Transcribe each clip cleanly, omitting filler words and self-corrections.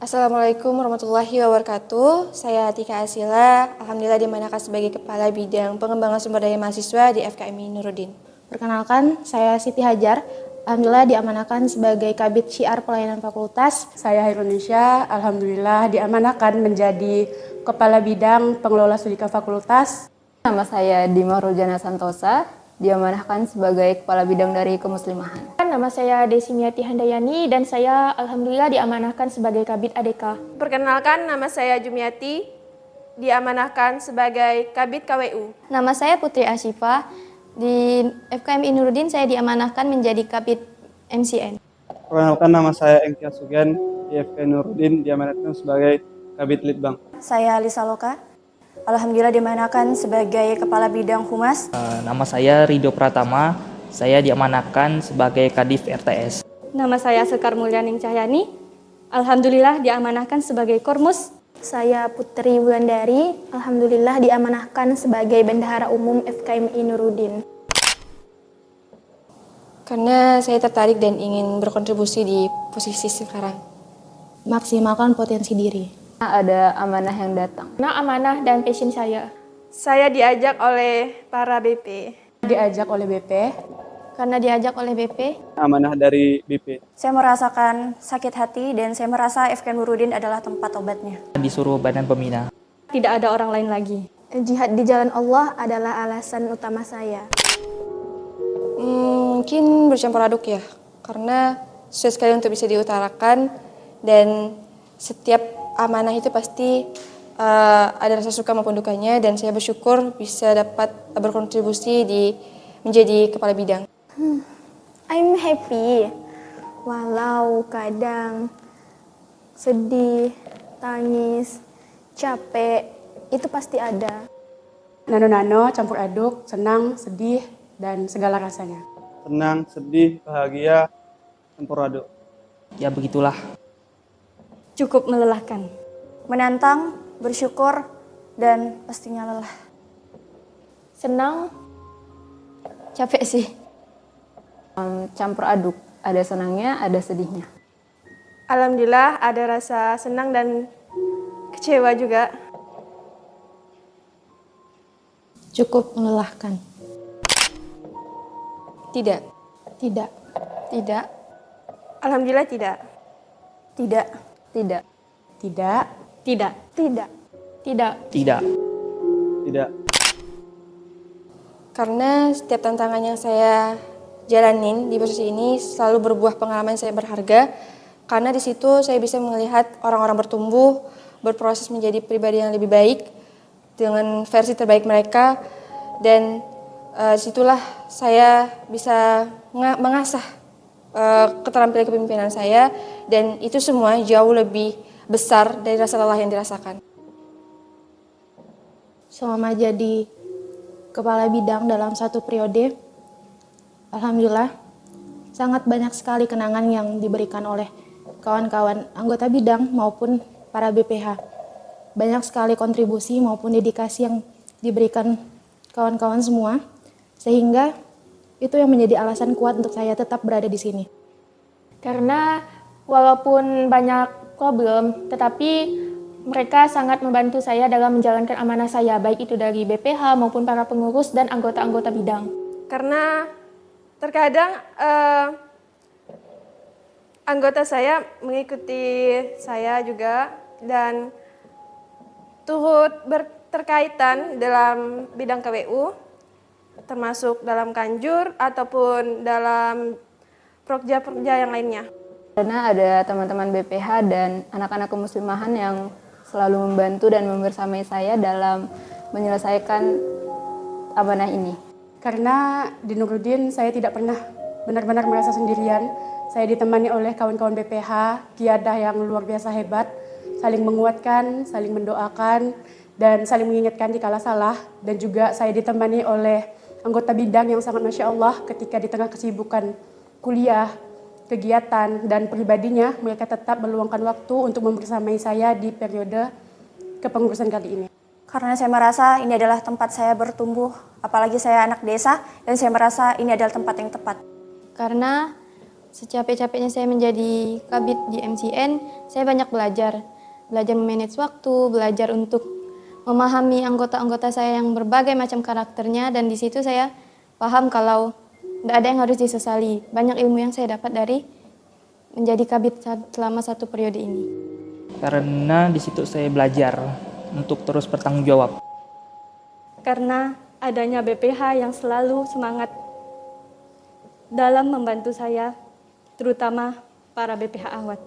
Assalamualaikum warahmatullahi wabarakatuh. Saya Atika Asila, alhamdulillah diamanakan sebagai Kepala Bidang Pengembangan Sumber Daya Mahasiswa di FKMI Nurudin. Perkenalkan, saya Siti Hajar, alhamdulillah diamanakan sebagai Kabid Syiar Pelayanan Fakultas. Saya Hairunisa, alhamdulillah diamanakan menjadi Kepala Bidang Pengelola Studi Fakultas. Nama saya Dima Rojana Santosa, diamanahkan sebagai Kepala Bidang dari Kemuslimahan. Nama saya Desimiati Handayani dan saya alhamdulillah diamanahkan sebagai Kabid ADK. Perkenalkan, nama saya Jumiati, diamanahkan sebagai Kabid KWU. Nama saya Putri Asyifa, di FKMI Nurudin saya diamanahkan menjadi Kabid MCN. Perkenalkan, nama saya Engkia Sugen, di FKMI Nurudin diamanahkan sebagai Kabid Litbang. Saya Lisa Loka, alhamdulillah diamanahkan sebagai Kepala Bidang Humas. Nama saya Rido Pratama, saya diamanahkan sebagai Kadif RTS. Nama saya Sekar Mulyaning Cahyani, alhamdulillah diamanahkan sebagai Kormus. Saya Putri Wulandari, alhamdulillah diamanahkan sebagai Bendahara Umum FKMI Nurudin. Karena saya tertarik dan ingin berkontribusi di posisi sekarang. Maksimalkan potensi diri. Ada amanah yang datang. Nah, amanah dan passion saya. Saya diajak oleh para BP. Diajak oleh BP. Karena diajak oleh BP. Amanah dari BP. Saya merasakan sakit hati dan saya merasa FKMI Nurudin adalah tempat obatnya. Disuruh badan pembina. Tidak ada orang lain lagi. Jihad di jalan Allah adalah alasan utama saya. Mungkin bercampur aduk ya, karena susah sekali untuk bisa diutarakan dan setiap amanah itu pasti ada rasa suka maupun dukanya dan saya bersyukur bisa dapat berkontribusi menjadi kepala bidang. I'm happy, walau kadang sedih, tangis, capek, itu pasti ada. Nano-nano, campur aduk, senang, sedih, dan segala rasanya. Senang, sedih, bahagia, campur aduk. Ya begitulah. Cukup melelahkan. Menantang, bersyukur, dan pastinya lelah. Senang, Capek sih. Campur aduk, ada senangnya, ada sedihnya. Alhamdulillah ada rasa senang dan kecewa juga. Cukup melelahkan. Tidak. Tidak. Tidak. Alhamdulillah tidak. Tidak. Tidak. Tidak. Tidak. tidak. Tidak. Tidak. Tidak. Karena setiap tantangan yang saya jalanin di posisi ini selalu berbuah pengalaman saya berharga. Karena di situ saya bisa melihat orang-orang bertumbuh, berproses menjadi pribadi yang lebih baik dengan versi terbaik mereka. Dan disitulah saya bisa mengasah keterampilan kepemimpinan saya. Dan itu semua jauh lebih besar dari rasa lelah yang dirasakan. Selama jadi kepala bidang dalam satu periode, alhamdulillah sangat banyak sekali kenangan yang diberikan oleh kawan-kawan anggota bidang maupun para BPH. Banyak sekali kontribusi maupun dedikasi yang diberikan kawan-kawan semua, sehingga itu yang menjadi alasan kuat untuk saya tetap berada di sini. karena walaupun banyak problem, tetapi mereka sangat membantu saya dalam menjalankan amanah saya, baik itu dari BPH maupun para pengurus dan anggota-anggota bidang. Karena terkadang anggota saya mengikuti saya juga dan turut berterkaitan dalam bidang KWU, termasuk dalam kanjur ataupun dalam prokja-prokja yang lainnya. Karena ada teman-teman BPH dan anak-anak kemuslimahan yang selalu membantu dan membersamai saya dalam menyelesaikan amanah ini. Karena di Nurudin saya tidak pernah benar-benar merasa sendirian. Saya ditemani oleh kawan-kawan BPH, kiadah yang luar biasa hebat, saling menguatkan, saling mendoakan, dan saling mengingatkan jika salah. Dan juga saya ditemani oleh anggota bidang yang sangat Masya Allah ketika di tengah kesibukan kuliah, kegiatan, dan pribadinya, mereka tetap meluangkan waktu untuk membersamai saya di periode kepengurusan kali ini. Karena saya merasa ini adalah tempat saya bertumbuh, apalagi saya anak desa, dan saya merasa ini adalah tempat yang tepat. Karena secapek-capeknya saya menjadi kabit di MCN, saya banyak belajar. Belajar memanage waktu, belajar untuk memahami anggota-anggota saya yang berbagai macam karakternya, dan di situ saya paham kalau tidak ada yang harus disesali. Banyak ilmu yang saya dapat dari menjadi kabit selama 1 periode ini. Karena di situ saya belajar untuk terus bertanggung jawab. Karena adanya BPH yang selalu semangat dalam membantu saya, terutama para BPH awat.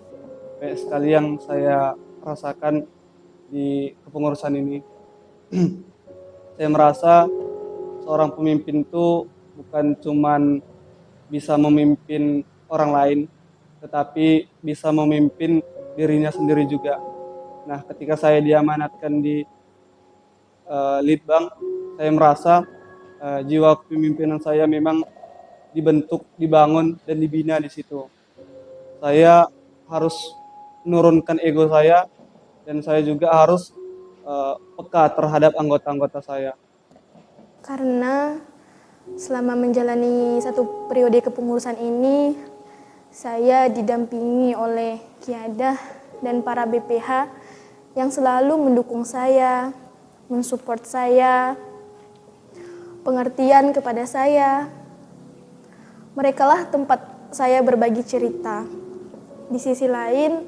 Kayak sekali yang saya rasakan di kepengurusan ini, saya merasa seorang pemimpin itu bukan cuman bisa memimpin orang lain, tetapi bisa memimpin dirinya sendiri juga. Nah, ketika saya diamanatkan di Litbang, saya merasa jiwa kepemimpinan saya memang dibentuk, dibangun, dan dibina di situ. Saya harus menurunkan ego saya, dan saya juga harus peka terhadap anggota-anggota saya. Karena selama menjalani 1 periode kepengurusan ini, saya didampingi oleh Kiadah dan para BPH yang selalu mendukung saya, mensupport saya, pengertian kepada saya. Merekalah tempat saya berbagi cerita. Di sisi lain,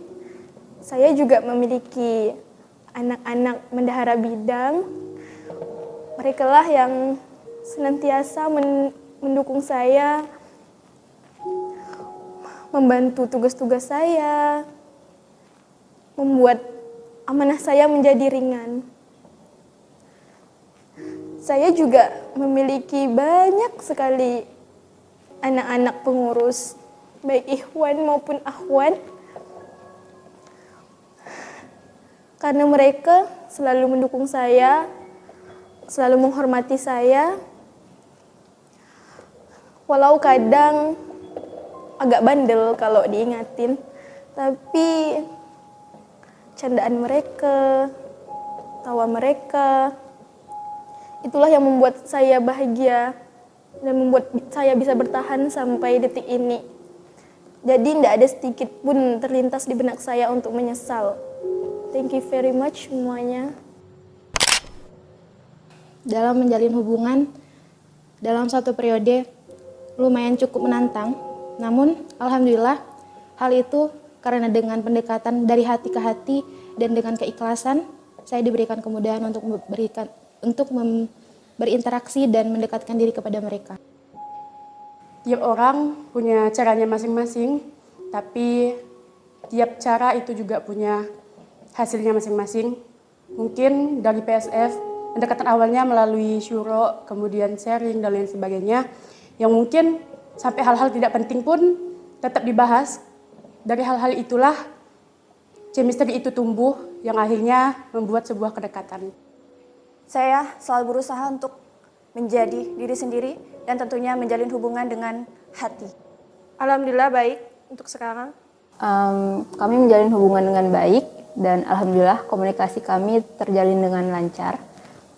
saya juga memiliki anak-anak bendahara bidang. Merekalah yang senantiasa mendukung saya, membantu tugas-tugas saya, membuat amanah saya menjadi ringan. Saya juga memiliki banyak sekali anak-anak pengurus, baik ikhwan maupun akhwat. Karena mereka selalu mendukung saya, selalu menghormati saya. Walau kadang agak bandel kalau diingatin, tapi candaan mereka, tawa mereka, itulah yang membuat saya bahagia dan membuat saya bisa bertahan sampai detik ini. Jadi tidak ada sedikit pun terlintas di benak saya untuk menyesal. Thank you very much semuanya. Dalam menjalin hubungan dalam 1 periode lumayan cukup menantang, namun alhamdulillah hal itu karena dengan pendekatan dari hati ke hati dan dengan keikhlasan, saya diberikan kemudahan untuk berinteraksi dan mendekatkan diri kepada mereka. Tiap orang punya caranya masing-masing, tapi tiap cara itu juga punya hasilnya masing-masing. Mungkin dari PSF, pendekatan awalnya melalui syuro, kemudian sharing, dan lain sebagainya, yang mungkin sampai hal-hal tidak penting pun tetap dibahas. Dari hal-hal itulah chemistry itu tumbuh, yang akhirnya membuat sebuah kedekatan. Saya selalu berusaha untuk menjadi diri sendiri dan tentunya menjalin hubungan dengan hati. Alhamdulillah baik untuk sekarang. Kami menjalin hubungan dengan baik dan alhamdulillah komunikasi kami terjalin dengan lancar.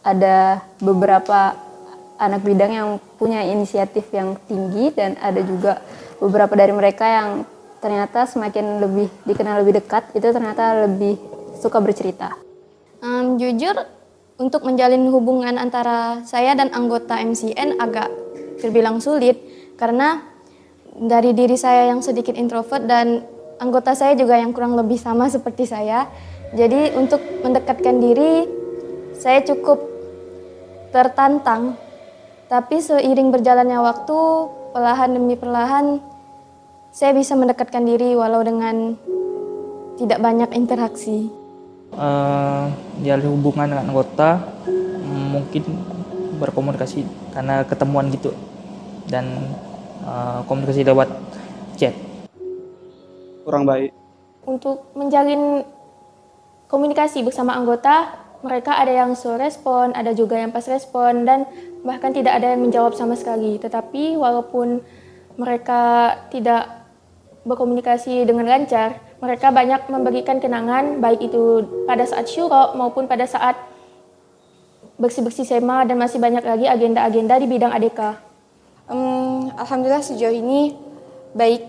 Ada beberapa anak bidang yang punya inisiatif yang tinggi dan ada juga beberapa dari mereka yang ternyata semakin lebih dikenal lebih dekat, itu ternyata lebih suka bercerita. Jujur, untuk menjalin hubungan antara saya dan anggota MCN agak terbilang sulit karena dari diri saya yang sedikit introvert dan anggota saya juga yang kurang lebih sama seperti saya. Jadi untuk mendekatkan diri saya cukup tertantang. Tapi seiring berjalannya waktu, perlahan demi perlahan saya bisa mendekatkan diri walau dengan tidak banyak interaksi. Jalin hubungan dengan anggota mungkin berkomunikasi karena ketemuan gitu dan komunikasi lewat chat. Kurang baik. Untuk menjalin komunikasi bersama anggota, mereka ada yang slow respon, ada juga yang fast respon, dan bahkan tidak ada yang menjawab sama sekali. Tetapi walaupun mereka tidak berkomunikasi dengan lancar, mereka banyak memberikan kenangan, baik itu pada saat syuro maupun pada saat bersih-bersih SEMA, dan masih banyak lagi agenda-agenda di bidang ADK. Alhamdulillah sejauh ini baik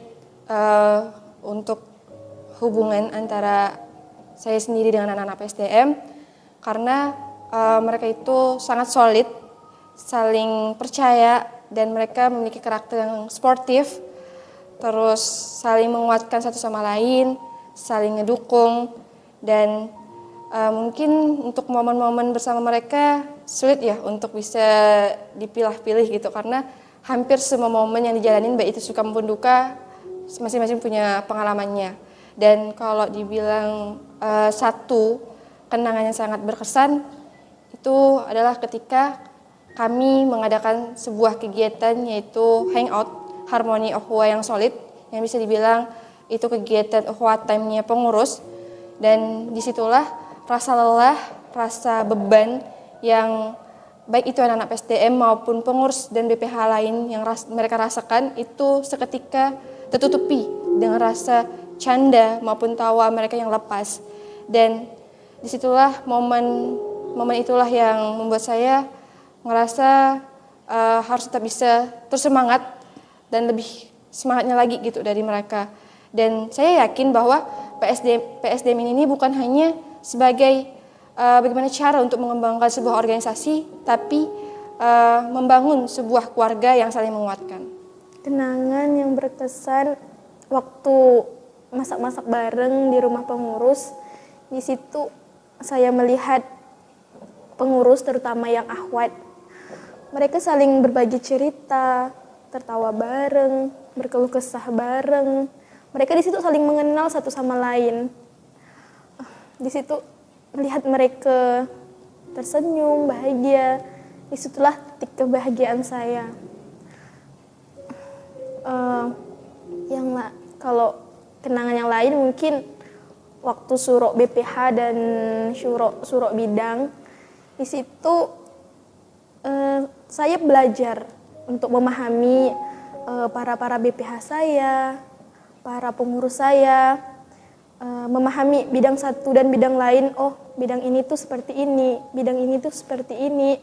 untuk hubungan antara saya sendiri dengan anak-anak PSDM, karena mereka itu sangat solid, saling percaya, dan mereka memiliki karakter yang sportif, terus saling menguatkan satu sama lain, saling ngedukung, dan mungkin untuk momen-momen bersama mereka sulit ya untuk bisa dipilah-pilih gitu, karena hampir semua momen yang dijalanin, baik itu suka maupun duka, masing-masing punya pengalamannya. Dan kalau dibilang satu kenangan yang sangat berkesan, itu adalah ketika kami mengadakan sebuah kegiatan yaitu hangout Harmony Ukhuwah yang solid, yang bisa dibilang itu kegiatan ukhuwah time-nya pengurus. Dan disitulah rasa lelah, rasa beban yang baik itu anak-anak PSDM maupun pengurus dan BPH lain yang mereka rasakan itu seketika tertutupi dengan rasa canda maupun tawa mereka yang lepas. Dan disitulah momen itulah yang membuat saya ngerasa harus tetap bisa terus semangat dan lebih semangatnya lagi gitu dari mereka. Dan saya yakin bahwa PSDM ini bukan hanya sebagai bagaimana cara untuk mengembangkan sebuah organisasi, tapi membangun sebuah keluarga yang saling menguatkan. Kenangan yang berkesan waktu masak-masak bareng di rumah pengurus. Di situ saya melihat pengurus terutama yang akhwat. Mereka saling berbagi cerita, tertawa bareng, berkeluh kesah bareng. Mereka di situ saling mengenal satu sama lain. Di situ melihat mereka tersenyum, bahagia. Disitulah titik kebahagiaan saya. Kalau kenangan yang lain mungkin waktu syuro BPH dan syuro bidang, di situ saya belajar untuk memahami para BPH saya, para pengurus saya, memahami bidang satu dan bidang lain. Oh, bidang ini tuh seperti ini, bidang ini tuh seperti ini.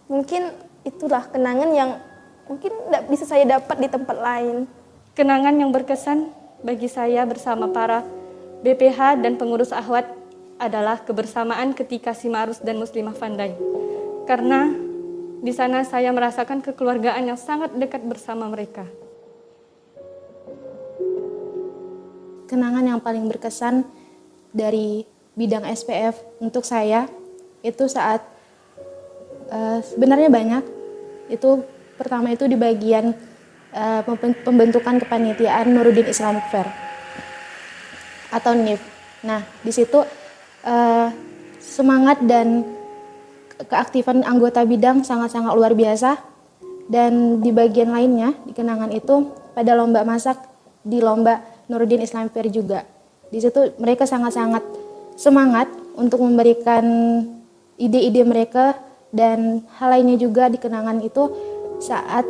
Mungkin itulah kenangan yang mungkin tidak bisa saya dapat di tempat lain. Kenangan yang berkesan bagi saya bersama para BPH dan pengurus akhwat adalah kebersamaan ketika Simarus dan Muslimah Vandai. Karena di sana saya merasakan kekeluargaan yang sangat dekat bersama mereka. Kenangan yang paling berkesan dari bidang SPF untuk saya itu saat sebenarnya banyak. Itu pertama itu di bagian pembentukan kepanitiaan Nuruddin Islamic Fair atau NIF. Nah, di situ semangat dan keaktifan anggota bidang sangat-sangat luar biasa. Dan di bagian lainnya, di kenangan itu pada lomba masak di lomba Nuruddin Islamic Fair juga. Di situ mereka sangat-sangat semangat untuk memberikan ide-ide mereka, dan hal lainnya juga di kenangan itu saat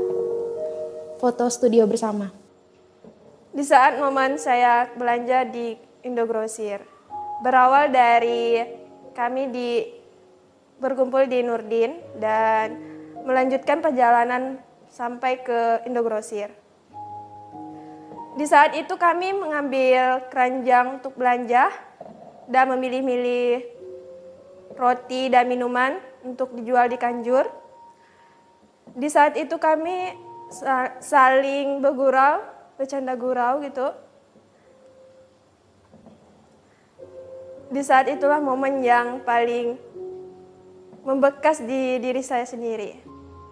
foto studio bersama. Di saat momen saya belanja di Indogrosir, berawal dari kami berkumpul di Nurdin dan melanjutkan perjalanan sampai ke Indogrosir. Di saat itu kami mengambil keranjang untuk belanja dan memilih-milih roti dan minuman untuk dijual di Kanjur. Di saat itu kami saling bergurau, bercanda gurau gitu. Di saat itulah momen yang paling membekas di diri saya sendiri.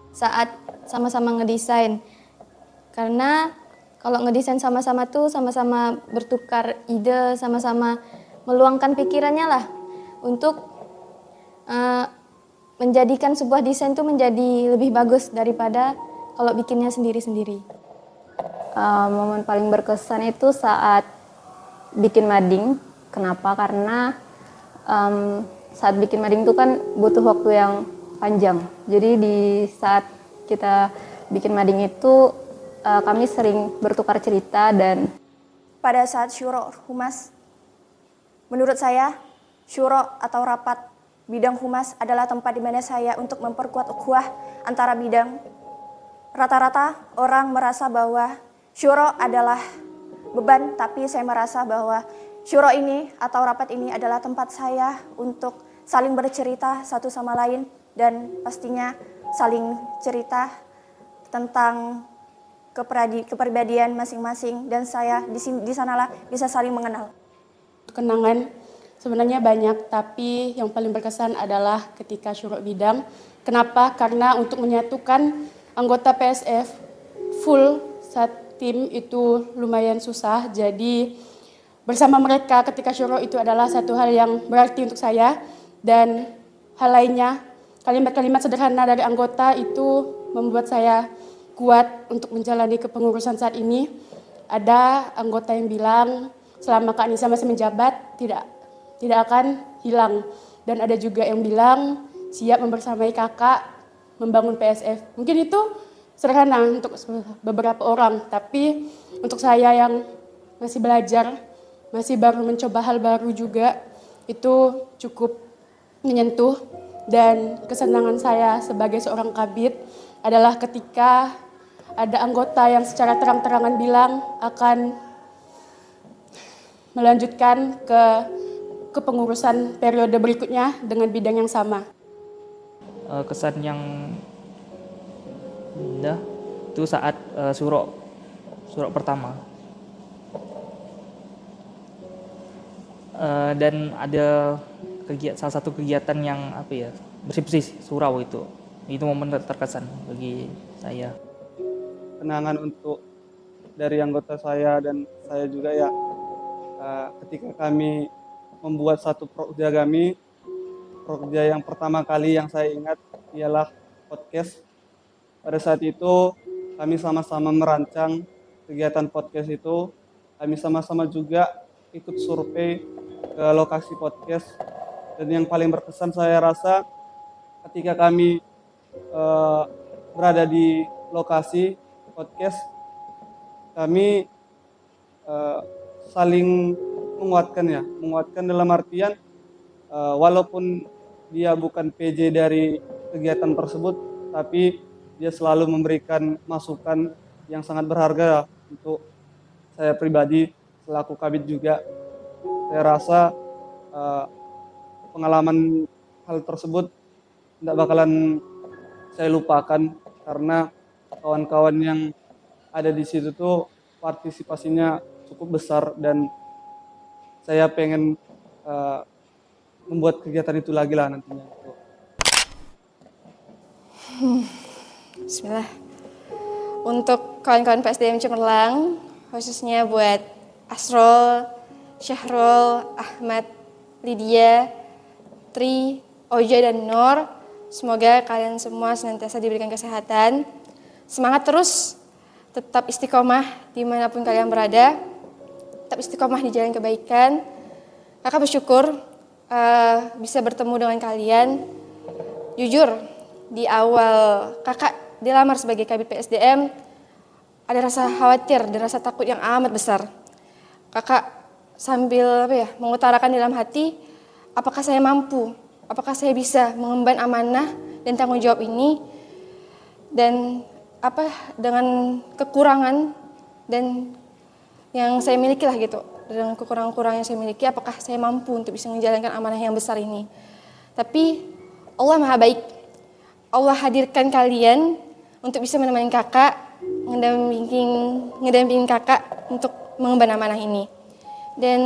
Saat sama-sama ngedesain, karena kalau ngedesain sama-sama tuh sama-sama bertukar ide, sama-sama meluangkan pikirannya lah untuk menjadikan sebuah desain tuh menjadi lebih bagus daripada kalau bikinnya sendiri-sendiri. Momen paling berkesan itu saat bikin mading. Kenapa? Karena saat bikin mading itu kan butuh waktu yang panjang. Jadi di saat kita bikin mading itu kami sering bertukar cerita. Dan pada saat syuro humas, menurut saya syuro atau rapat bidang humas adalah tempat di mana saya untuk memperkuat ukhuwah antara bidang. Rata-rata orang merasa bahwa syuro adalah beban, tapi saya merasa bahwa syuro ini atau rapat ini adalah tempat saya untuk saling bercerita satu sama lain dan pastinya saling cerita tentang kepribadian masing-masing dan saya di sanalah bisa saling mengenal. Kenangan sebenarnya banyak, tapi yang paling berkesan adalah ketika syuro bidang. Kenapa? Karena untuk menyatukan anggota PSF full tim itu lumayan susah. Jadi bersama mereka ketika syuro itu adalah satu hal yang berarti untuk saya. Dan hal lainnya, kalimat-kalimat sederhana dari anggota itu membuat saya kuat untuk menjalani kepengurusan saat ini. Ada anggota yang bilang selama Kak Nisa masih menjabat tidak akan hilang. Dan ada juga yang bilang siap membersamai kakak membangun PSF. Mungkin itu sederhana untuk beberapa orang, tapi untuk saya yang masih belajar, masih baru mencoba hal baru juga, itu cukup menyentuh. Dan kesenangan saya sebagai seorang kabid adalah ketika ada anggota yang secara terang-terangan bilang akan melanjutkan ke kepengurusan periode berikutnya dengan bidang yang sama. Kesan yang indah itu saat syuro pertama. Dan ada salah satu kegiatan yang bersih-bersih surau itu momen terkesan bagi saya. Kenangan untuk dari anggota saya dan saya juga ya, ketika kami membuat satu prokja kami, prokja yang pertama kali yang saya ingat ialah podcast. Pada saat itu kami sama-sama merancang kegiatan podcast itu, kami sama-sama juga ikut survei ke lokasi podcast. Dan yang paling berkesan saya rasa ketika kami berada di lokasi podcast, kami saling menguatkan dalam artian walaupun dia bukan PJ dari kegiatan tersebut, tapi dia selalu memberikan masukan yang sangat berharga untuk saya pribadi selaku kabid juga. Saya rasa pengalaman hal tersebut tidak bakalan saya lupakan karena kawan-kawan yang ada di situ tuh partisipasinya cukup besar dan saya pengen membuat kegiatan itu lagi lah nantinya. Bismillah. Untuk kawan-kawan PSDM Cemerlang, khususnya buat Asrol, Syahrul, Ahmad, Lydia, Tri, Oja, dan Nur, semoga kalian semua senantiasa diberikan kesehatan. Semangat terus, tetap istiqomah dimanapun kalian berada, tetap istiqomah di jalan kebaikan. Kakak bersyukur bisa bertemu dengan kalian. Jujur, di awal kakak dilamar sebagai kabid PSDM, ada rasa khawatir dan rasa takut yang amat besar. Kakak sambil mengutarakan dalam hati, apakah saya mampu, apakah saya bisa mengemban amanah dan tanggung jawab ini, dan dengan kekurangan dan yang saya miliki lah gitu, dengan kekurangan-kekurangan yang saya miliki, apakah saya mampu untuk bisa menjalankan amanah yang besar ini. Tapi Allah Maha Baik, Allah hadirkan kalian untuk bisa menemani kakak, ngedampingin kakak untuk mengemban amanah ini. Dan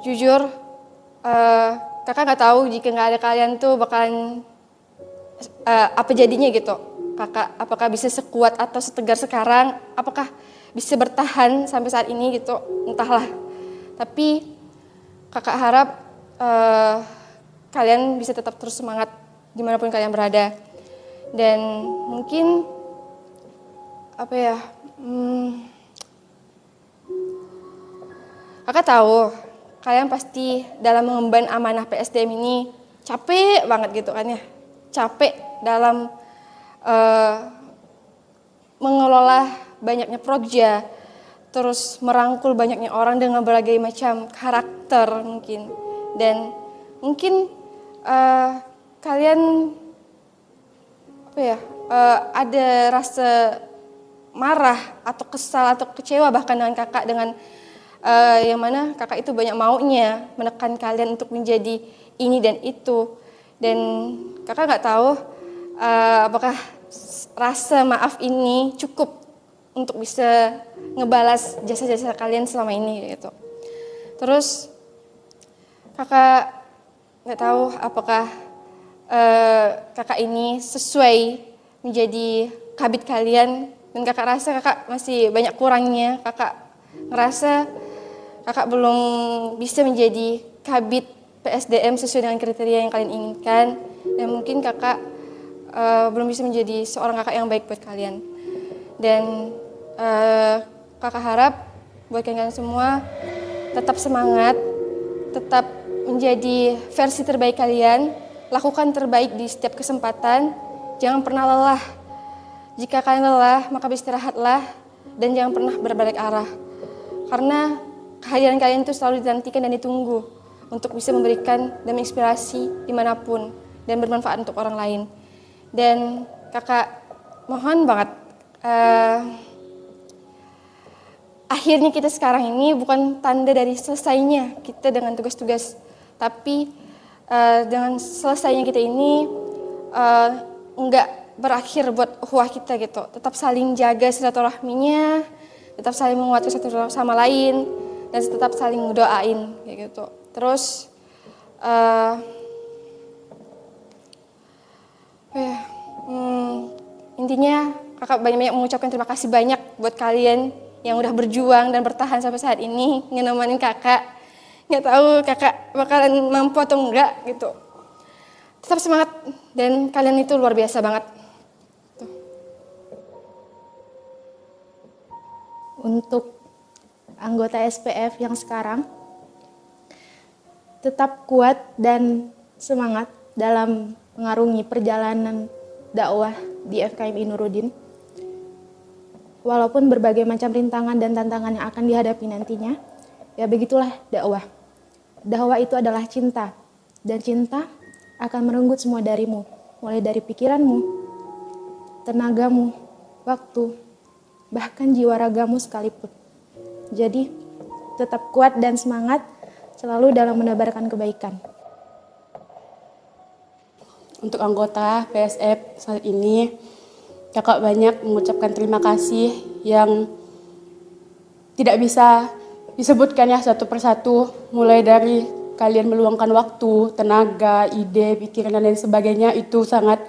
jujur, kakak nggak tahu jika nggak ada kalian tuh bakalan apa jadinya gitu. Kakak apakah bisa sekuat atau setegar sekarang, apakah bisa bertahan sampai saat ini gitu, entahlah. Tapi kakak harap kalian bisa tetap terus semangat dimanapun kalian berada. Dan mungkin kakak tahu kalian pasti dalam mengemban amanah PSDM ini capek banget gitu kan ya. Capek dalam mengelola banyaknya prokja, terus merangkul banyaknya orang dengan berbagai macam karakter mungkin. Dan mungkin kalian ada rasa marah atau kesal atau kecewa bahkan dengan kakak, dengan yang mana kakak itu banyak maunya menekan kalian untuk menjadi ini dan itu, dan kakak nggak tahu apakah rasa maaf ini cukup untuk bisa ngebalas jasa-jasa kalian selama ini gitu. Terus kakak nggak tahu apakah kakak ini sesuai menjadi kabid kalian, dan kakak rasa kakak masih banyak kurangnya. Kakak ngerasa kakak belum bisa menjadi kabid PSDM sesuai dengan kriteria yang kalian inginkan, dan mungkin kakak belum bisa menjadi seorang kakak yang baik buat kalian. Dan kakak harap buat kalian semua tetap semangat, tetap menjadi versi terbaik kalian, lakukan terbaik di setiap kesempatan, jangan pernah lelah. Jika kalian lelah, maka beristirahatlah dan jangan pernah berbalik arah. Karena kehadiran kalian itu selalu dinantikan dan ditunggu untuk bisa memberikan dan menginspirasi dimanapun dan bermanfaat untuk orang lain. Dan kakak mohon banget, akhirnya kita sekarang ini bukan tanda dari selesainya kita dengan tugas-tugas, tapi dengan selesainya kita ini enggak berakhir buat ukhuwah kita gitu. Tetap saling jaga silaturahminya, tetap saling menguatkan satu sama lain, dan tetap saling ngedoain kayak gitu. Terus intinya kakak banyak mengucapkan terima kasih banyak buat kalian yang udah berjuang dan bertahan sampai saat ini ngenemenin kakak. Nggak tahu kakak bakalan mampu atau enggak gitu. Tetap semangat dan kalian itu luar biasa banget. Untuk anggota SPF yang sekarang, tetap kuat dan semangat dalam mengarungi perjalanan dakwah di FKMI Nuruddin. Walaupun berbagai macam rintangan dan tantangan yang akan dihadapi nantinya, ya begitulah dakwah. Dakwah itu adalah cinta, dan cinta akan merenggut semua darimu, mulai dari pikiranmu, tenagamu, waktu, bahkan jiwa ragamu sekalipun. Jadi, tetap kuat dan semangat selalu dalam menebarkan kebaikan. Untuk anggota PSF saat ini, kakak banyak mengucapkan terima kasih yang tidak bisa disebutkan ya satu persatu, mulai dari kalian meluangkan waktu, tenaga, ide, pikiran, dan lain sebagainya, itu sangat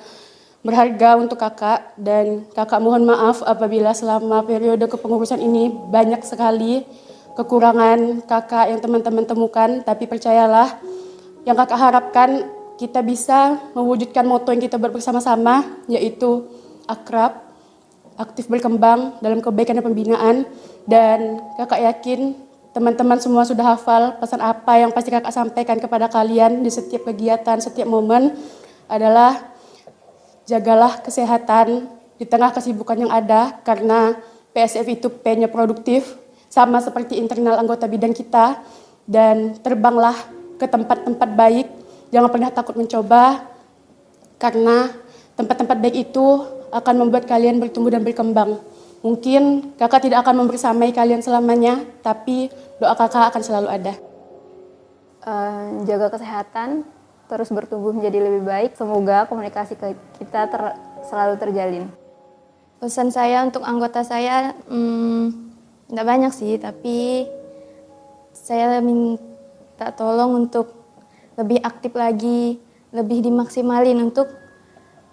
berharga untuk kakak. Dan kakak mohon maaf apabila selama periode kepengurusan ini banyak sekali kekurangan kakak yang teman-teman temukan, tapi percayalah, yang kakak harapkan kita bisa mewujudkan moto yang kita bersama-sama, yaitu akrab, aktif berkembang dalam kebaikan dan pembinaan. Dan kakak yakin teman-teman semua sudah hafal pesan apa yang pasti kakak sampaikan kepada kalian di setiap kegiatan, setiap momen adalah jagalah kesehatan di tengah kesibukan yang ada, karena PSF itu P-nya produktif, sama seperti internal anggota bidang kita. Dan terbanglah ke tempat-tempat baik, jangan pernah takut mencoba, karena tempat-tempat baik itu akan membuat kalian bertumbuh dan berkembang. Mungkin kakak tidak akan membersamai kalian selamanya, tapi doa kakak akan selalu ada. Jaga kesehatan, terus bertumbuh menjadi lebih baik. Semoga komunikasi kita selalu terjalin. Pesan saya untuk anggota saya, tidak banyak sih, tapi saya minta tolong untuk lebih aktif lagi, lebih dimaksimalin untuk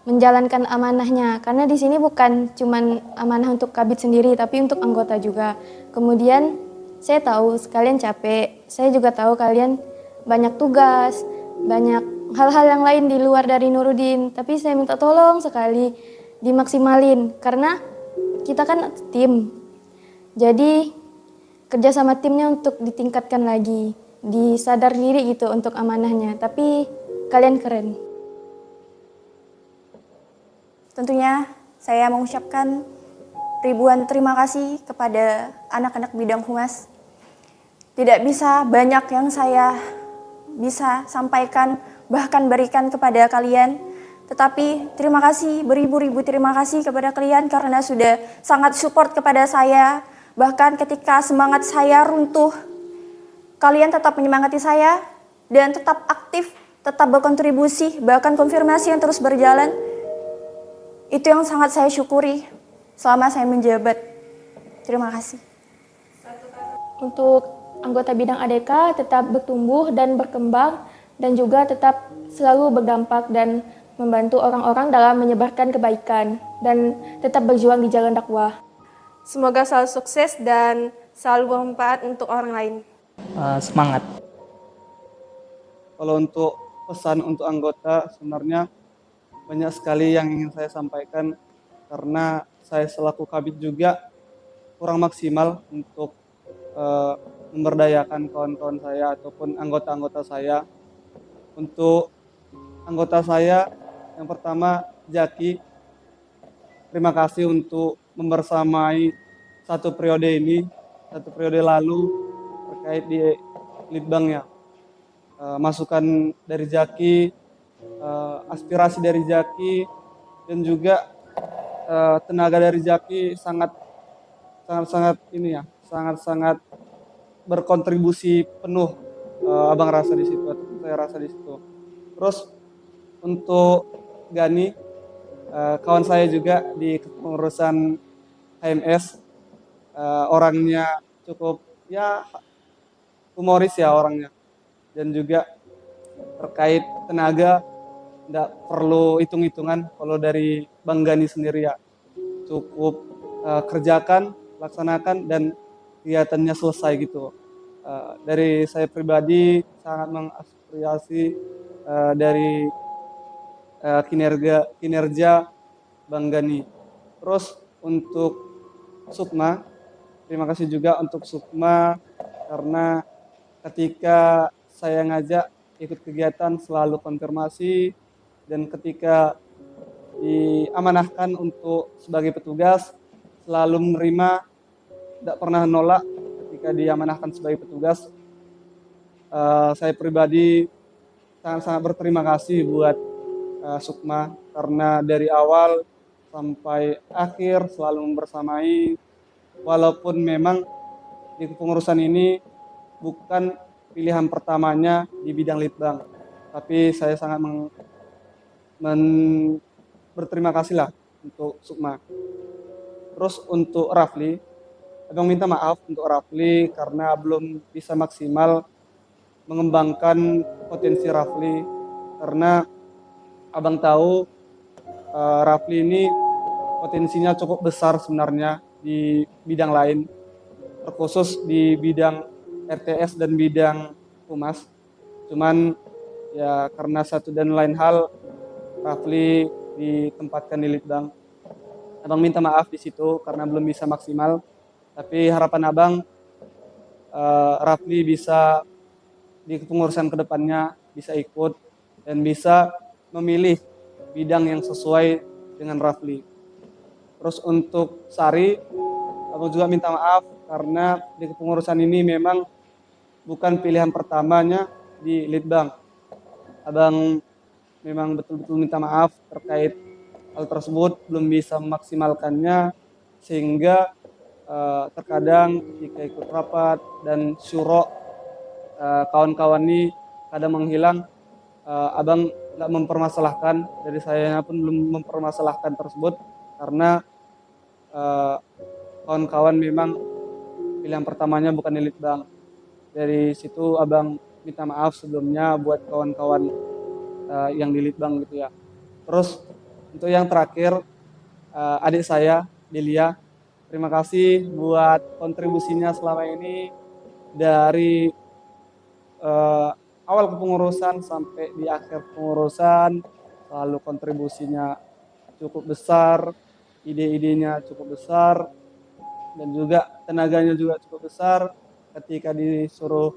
menjalankan amanahnya. Karena di sini bukan cuman amanah untuk kabid sendiri, tapi untuk anggota juga. Kemudian saya tahu sekalian capek, saya juga tahu kalian banyak tugas, banyak hal-hal yang lain di luar dari Nuruddin. Tapi saya minta tolong sekali dimaksimalin, karena kita kan tim. Jadi kerja sama timnya untuk ditingkatkan lagi, disadar diri gitu untuk amanahnya. Tapi kalian keren. Tentunya saya mengucapkan ribuan terima kasih kepada anak-anak bidang humas. Tidak bisa banyak yang saya bisa sampaikan, bahkan berikan kepada kalian. Tetapi terima kasih, beribu-ribu terima kasih kepada kalian karena sudah sangat support kepada saya. Bahkan ketika semangat saya runtuh, kalian tetap menyemangati saya dan tetap aktif, tetap berkontribusi, bahkan konfirmasi yang terus berjalan. Itu yang sangat saya syukuri selama saya menjabat. Terima kasih. Untuk anggota bidang ADK tetap bertumbuh dan berkembang dan juga tetap selalu berdampak dan membantu orang-orang dalam menyebarkan kebaikan dan tetap berjuang di jalan dakwah. Semoga selalu sukses dan selalu bermanfaat untuk orang lain. Semangat. Kalau untuk pesan untuk anggota, sebenarnya banyak sekali yang ingin saya sampaikan karena saya selaku kabid juga kurang maksimal untuk memberdayakan kawan-kawan saya ataupun anggota-anggota saya. Untuk anggota saya, yang pertama Jaki, terima kasih untuk membersamai satu periode ini, satu periode lalu terkait di Litbang ya. Masukan dari Jaki, aspirasi dari Jaki, dan juga tenaga dari Jaki sangat ini ya, sangat berkontribusi penuh. Abang rasa di situ atau saya rasa di situ. Terus untuk Gani, kawan saya juga di kepengurusan HMS, orangnya cukup ya humoris ya orangnya, dan juga terkait tenaga tidak perlu hitung-hitungan. Kalau dari Bang Gani sendiri ya cukup kerjakan, laksanakan, dan kegiatannya selesai gitu. Dari saya pribadi sangat mengapresiasi dari kinerja Bang Gani. Terus untuk Sukma, terima kasih juga untuk Sukma karena ketika saya ngajak ikut kegiatan selalu konfirmasi, dan ketika diamanahkan untuk sebagai petugas selalu menerima, tidak pernah nolak ketika diamanahkan sebagai petugas. Saya pribadi sangat berterima kasih buat Sukma karena dari awal sampai akhir selalu membersamai, walaupun memang di kepengurusan ini bukan pilihan pertamanya di bidang Litbang, tapi saya sangat berterima kasih lah untuk Sukma. Terus untuk Rafli, Abang minta maaf untuk Rafli karena belum bisa maksimal mengembangkan potensi Rafli, karena Abang tahu Rafli ini potensinya cukup besar sebenarnya di bidang lain, terkhusus di bidang RTS dan bidang humas. Cuman ya karena satu dan lain hal Rafli ditempatkan di Litbang. Abang minta maaf di situ karena belum bisa maksimal. Tapi harapan Abang Rafli bisa di kepengurusan kedepannya bisa ikut dan bisa memilih bidang yang sesuai dengan Rafli. Terus untuk Sari, Abang juga minta maaf karena di kepengurusan ini memang bukan pilihan pertamanya di Litbang. Abang memang betul-betul minta maaf terkait hal tersebut, belum bisa memaksimalkannya sehingga terkadang ketika ikut rapat dan syuro kawan-kawan ini kadang menghilang. Abang nggak mempermasalahkan, dari saya pun belum mempermasalahkan tersebut karena kawan-kawan memang pilihan pertamanya bukan di Litbang. Dari situ Abang minta maaf sebelumnya buat kawan-kawan yang di Litbang gitu ya. Terus untuk yang terakhir adik saya Delia, terima kasih buat kontribusinya selama ini dari awal kepengurusan sampai di akhir pengurusan, selalu kontribusinya cukup besar, ide-idenya cukup besar, dan juga tenaganya juga cukup besar ketika disuruh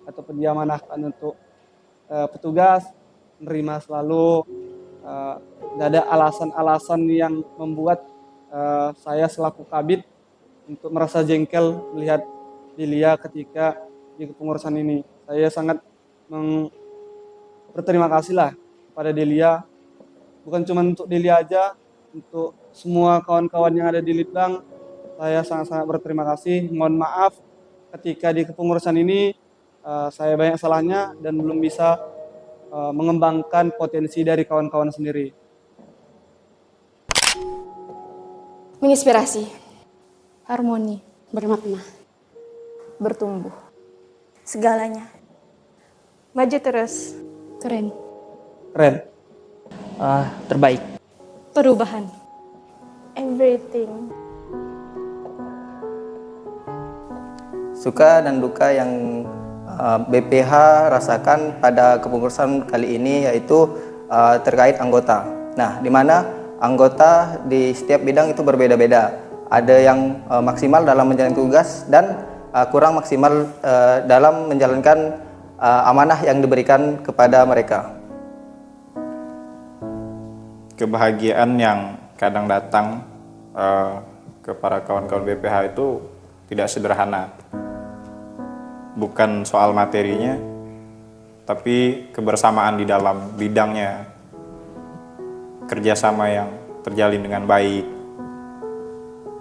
ataupun diamanahkan untuk petugas, menerima selalu, nggak ada alasan-alasan yang membuat saya selaku kabid untuk merasa jengkel melihat Delia ketika di kepengurusan ini. Saya sangat berterima kasih lah kepada Delia bukan cuma untuk Dili aja, untuk semua kawan-kawan yang ada di Litbang, saya sangat-sangat berterima kasih. Mohon maaf ketika di kepengurusan ini saya banyak salahnya dan belum bisa mengembangkan potensi dari kawan-kawan sendiri. Menginspirasi. Harmoni. Bermakna. Bertumbuh. Segalanya. Maju terus. Keren. Keren. Terbaik. Perubahan. Everything. Suka dan duka yang BPH rasakan pada kepengurusan kali ini yaitu terkait anggota. Nah, di mana anggota di setiap bidang itu berbeda-beda. Ada yang maksimal dalam menjalankan tugas dan kurang maksimal dalam menjalankan amanah yang diberikan kepada mereka. Kebahagiaan yang kadang datang ke para kawan-kawan BPH itu tidak sederhana. Bukan soal materinya, tapi kebersamaan di dalam bidangnya, kerjasama yang terjalin dengan baik.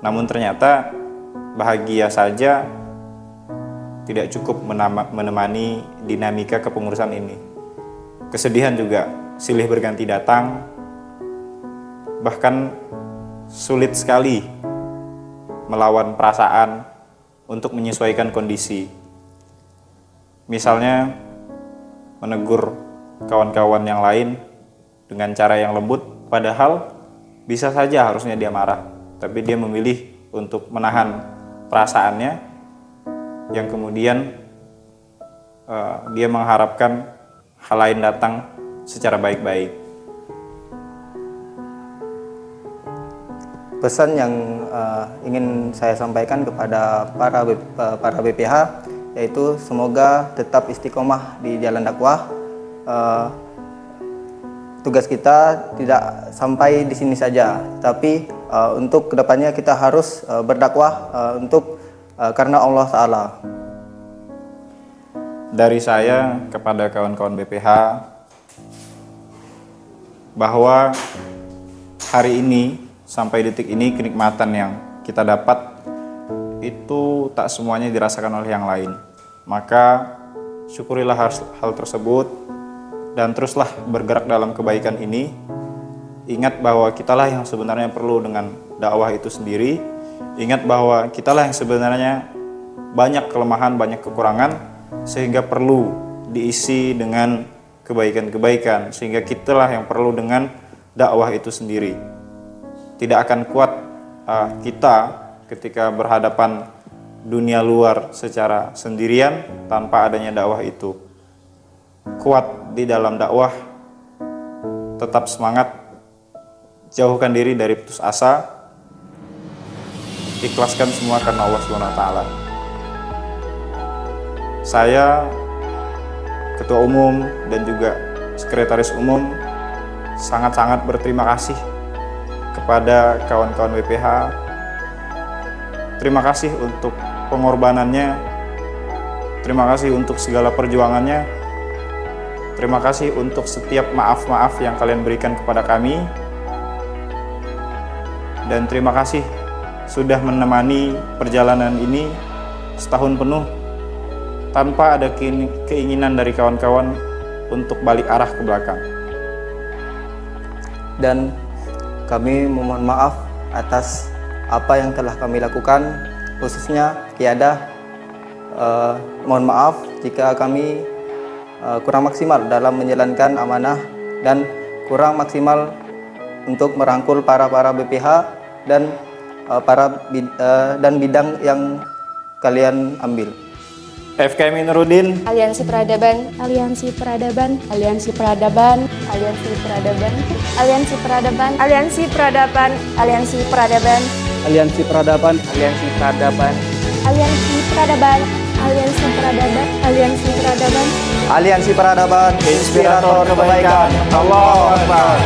Namun ternyata bahagia saja tidak cukup menemani dinamika kepengurusan ini. Kesedihan juga silih berganti datang, bahkan sulit sekali melawan perasaan untuk menyesuaikan kondisi. Misalnya menegur kawan-kawan yang lain dengan cara yang lembut, padahal bisa saja harusnya dia marah, tapi dia memilih untuk menahan perasaannya yang kemudian dia mengharapkan hal lain datang secara baik-baik. Pesan yang ingin saya sampaikan kepada para BPH yaitu semoga tetap istiqomah di jalan dakwah. Tugas kita tidak sampai di sini saja, tapi untuk kedepannya kita harus berdakwah karena Allah Ta'ala. Dari saya kepada kawan-kawan BPH bahwa hari ini sampai detik ini kenikmatan yang kita dapat itu tak semuanya dirasakan oleh yang lain. Maka syukurilah hal tersebut dan teruslah bergerak dalam kebaikan ini. Ingat bahwa kitalah yang sebenarnya perlu dengan dakwah itu sendiri. Ingat bahwa kitalah yang sebenarnya banyak kelemahan, banyak kekurangan, sehingga perlu diisi dengan kebaikan-kebaikan, sehingga kitalah yang perlu dengan dakwah itu sendiri. Tidak akan kuat kita ketika berhadapan dunia luar secara sendirian tanpa adanya dakwah itu. Kuat di dalam dakwah, tetap semangat, jauhkan diri dari putus asa, ikhlaskan semua karena Allah SWT. Saya, Ketua Umum dan juga Sekretaris Umum sangat-sangat berterima kasih kepada kawan-kawan BPH. Terima kasih untuk pengorbanannya, terima kasih untuk segala perjuangannya, terima kasih untuk setiap maaf-maaf yang kalian berikan kepada kami, dan terima kasih sudah menemani perjalanan ini setahun penuh tanpa ada keinginan dari kawan-kawan untuk balik arah ke belakang. Dan kami memohon maaf atas apa yang telah kami lakukan, khususnya Kiadah. Mohon maaf jika kami kurang maksimal dalam menjalankan amanah dan kurang maksimal untuk merangkul para BPH dan dan bidang yang kalian ambil. FKM Nuruddin, Aliansi Peradaban, Aliansi Peradaban, Aliansi Peradaban, Aliansi Peradaban, Aliansi Peradaban, Aliansi Peradaban, Aliansi Peradaban, Aliansi Peradaban, Aliansi Peradaban, Aliansi Peradaban, Aliansi Peradaban, Aliansi Peradaban, Aliansi Peradaban, inspirator kebaikan. Allahu Akbar.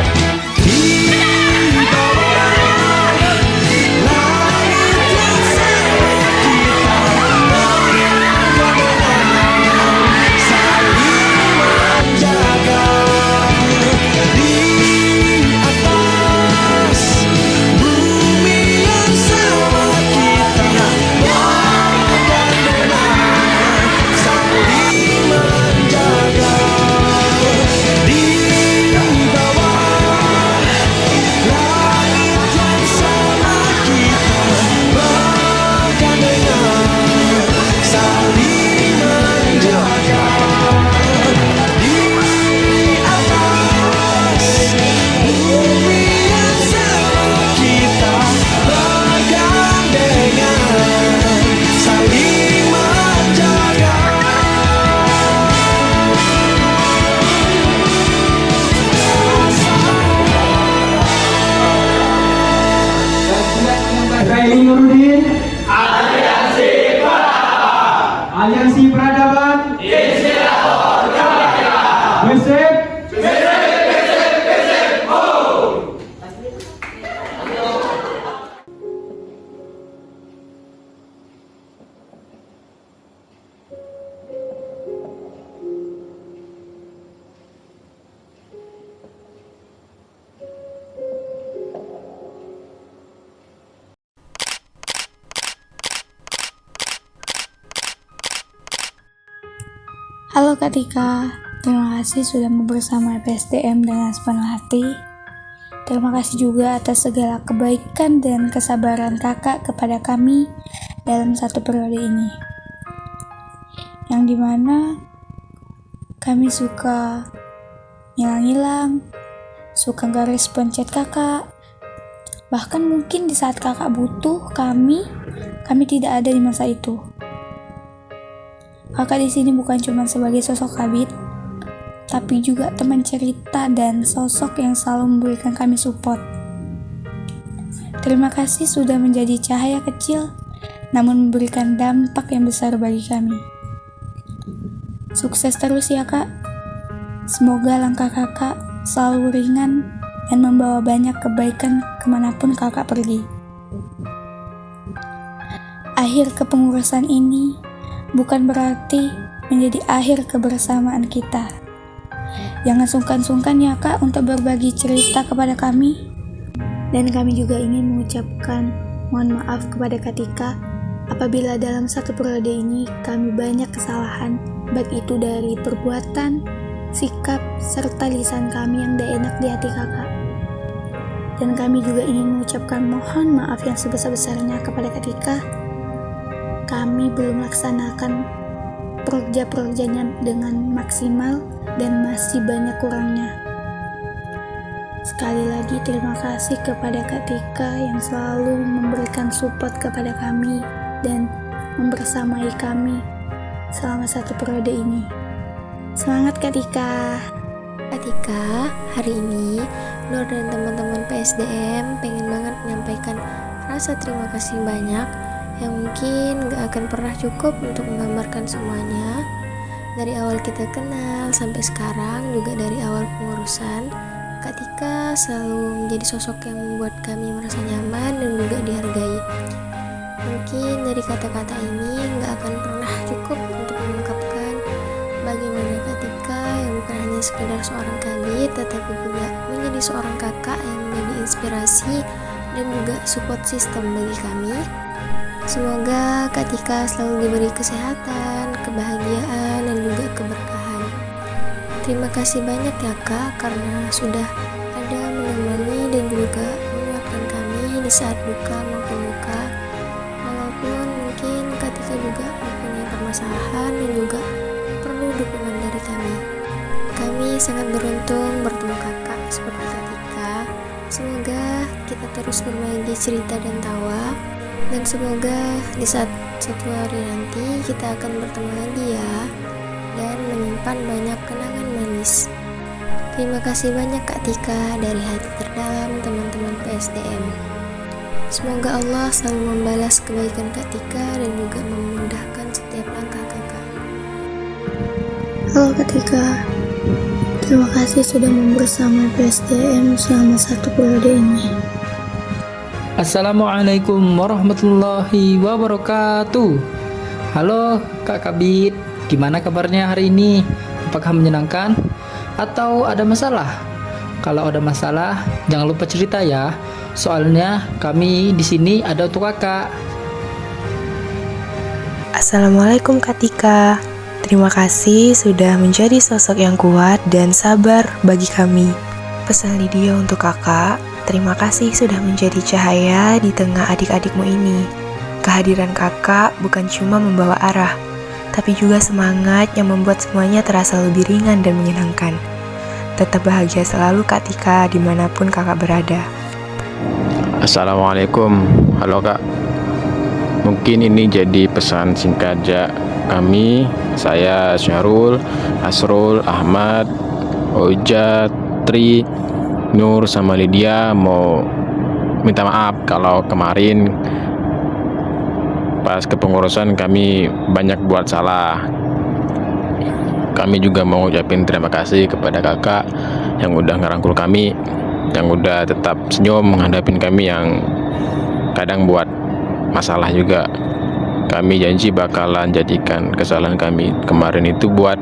PMI Nurudin. Aliansi Peradaban. Aliansi Peradaban. Inspirator Kemerdekaan. Besek. Halo Kak Tika, terima kasih sudah bersama PSDM dengan sepenuh hati. Terima kasih juga atas segala kebaikan dan kesabaran kakak kepada kami dalam satu periode ini. Yang dimana kami suka ngilang-ngilang, suka gak respon chat kakak. Bahkan mungkin di saat kakak butuh kami tidak ada di masa itu. Kakak di sini bukan cuma sebagai sosok kabit, tapi juga teman cerita dan sosok yang selalu memberikan kami support. Terima kasih sudah menjadi cahaya kecil, namun memberikan dampak yang besar bagi kami. Sukses terus ya Kak. Semoga langkah kakak selalu ringan dan membawa banyak kebaikan kemanapun kakak pergi. Akhir kepengurusan ini bukan berarti menjadi akhir kebersamaan kita. Jangan sungkan-sungkan ya Kak untuk berbagi cerita kepada kami. Dan kami juga ingin mengucapkan mohon maaf kepada Kak Tika apabila dalam satu periode ini kami banyak kesalahan, baik itu dari perbuatan, sikap, serta lisan kami yang tidak enak di hati kakak. Dan kami juga ingin mengucapkan mohon maaf yang sebesar-besarnya kepada Kak Tika. Kami belum melaksanakan prokerja-prokerjanya dengan maksimal dan masih banyak kurangnya. Sekali lagi terima kasih kepada Kak Tika yang selalu memberikan support kepada kami dan membersamai kami selama satu periode ini. Semangat Kak Tika! Kak Tika, hari ini Nur dan teman-teman PSDM pengen banget menyampaikan rasa terima kasih banyak yang mungkin gak akan pernah cukup untuk menggambarkan semuanya. Dari awal kita kenal sampai sekarang, juga dari awal pengurusan, Kak Tika selalu menjadi sosok yang membuat kami merasa nyaman dan juga dihargai. Mungkin dari kata-kata ini gak akan pernah cukup untuk mengungkapkan bagaimana Kak Tika yang bukan hanya sekedar seorang kabit, tetapi juga menjadi seorang kakak yang menjadi inspirasi dan juga support system bagi kami. Semoga Kak Tika selalu diberi kesehatan, kebahagiaan, dan juga keberkahan. Terima kasih banyak ya Kak, karena sudah ada menemani dan juga menguatkan kami di saat duka maupun luka. Walaupun mungkin Kak Tika juga mempunyai permasalahan dan juga perlu dukungan dari kami. Kami sangat beruntung bertemu kakak seperti Kak Tika. Semoga kita terus berbagi cerita dan tawa. Dan semoga di saat suatu hari nanti kita akan bertemu lagi ya, dan menyimpan banyak kenangan manis. Terima kasih banyak Kak Tika dari hati terdalam teman-teman PSDM. Semoga Allah selalu membalas kebaikan Kak Tika dan juga memudahkan setiap langkah kakak. Halo Kak Tika, terima kasih sudah membersama PSDM selama satu periode ini. Assalamualaikum warahmatullahi wabarakatuh. Halo Kak Kabit, gimana kabarnya hari ini? Apakah menyenangkan atau ada masalah? Kalau ada masalah, jangan lupa cerita ya. Soalnya kami di sini ada untuk kakak. Assalamualaikum Kak Tika. Terima kasih sudah menjadi sosok yang kuat dan sabar bagi kami. Pesan Lydia untuk kakak. Terima kasih sudah menjadi cahaya di tengah adik-adikmu ini. Kehadiran kakak bukan cuma membawa arah, tapi juga semangat yang membuat semuanya terasa lebih ringan dan menyenangkan. Tetap bahagia selalu Kak Tika dimanapun kakak berada. Assalamualaikum, halo Kak. Mungkin ini jadi pesan singkat kami. Saya Syarul, Asrul, Ahmad, Oja, Tri, Nur sama Lydia mau minta maaf kalau kemarin pas kepengurusan kami banyak buat salah. Kami juga mau ucapin terima kasih kepada kakak yang udah ngerangkul kami, yang udah tetap senyum menghadapin kami yang kadang buat masalah juga. Kami janji bakalan jadikan kesalahan kami kemarin itu buat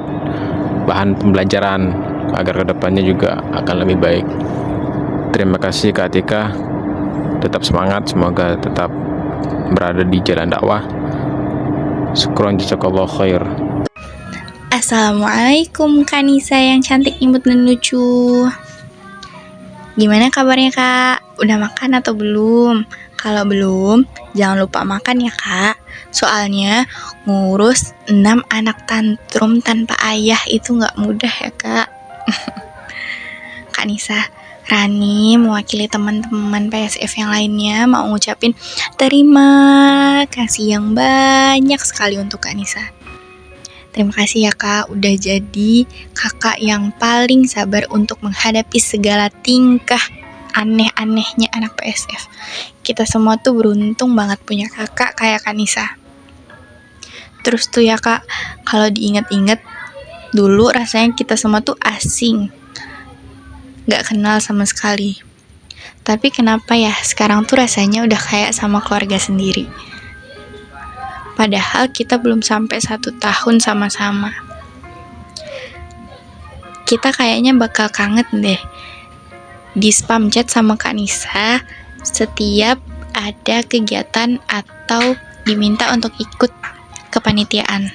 bahan pembelajaran agar kedepannya juga akan lebih baik. Terima kasih Kak Atika, tetap semangat, semoga tetap berada di jalan dakwah. Syukron jazakallahu khair. Assalamualaikum Kak Nisa yang cantik, imut, dan lucu. Gimana kabarnya Kak? Udah makan atau belum? Kalau belum, jangan lupa makan ya Kak. Soalnya ngurus 6 anak tantrum tanpa ayah itu gak mudah ya Kak. Kak Nisa, Rani mewakili teman-teman PSF yang lainnya mau ngucapin terima kasih yang banyak sekali untuk Kak Nisa. Terima kasih ya Kak, udah jadi kakak yang paling sabar untuk menghadapi segala tingkah aneh-anehnya anak PSF. Kita semua tuh beruntung banget punya kakak kayak Kak Nisa. Terus tuh ya Kak, kalau diingat-ingat dulu rasanya kita semua tuh asing, gak kenal sama sekali. Tapi kenapa ya sekarang tuh rasanya udah kayak sama keluarga sendiri. Padahal kita belum sampai 1 tahun sama-sama. Kita kayaknya bakal kangen deh di spam chat sama Kak Nisa setiap ada kegiatan atau diminta untuk ikut kepanitiaan.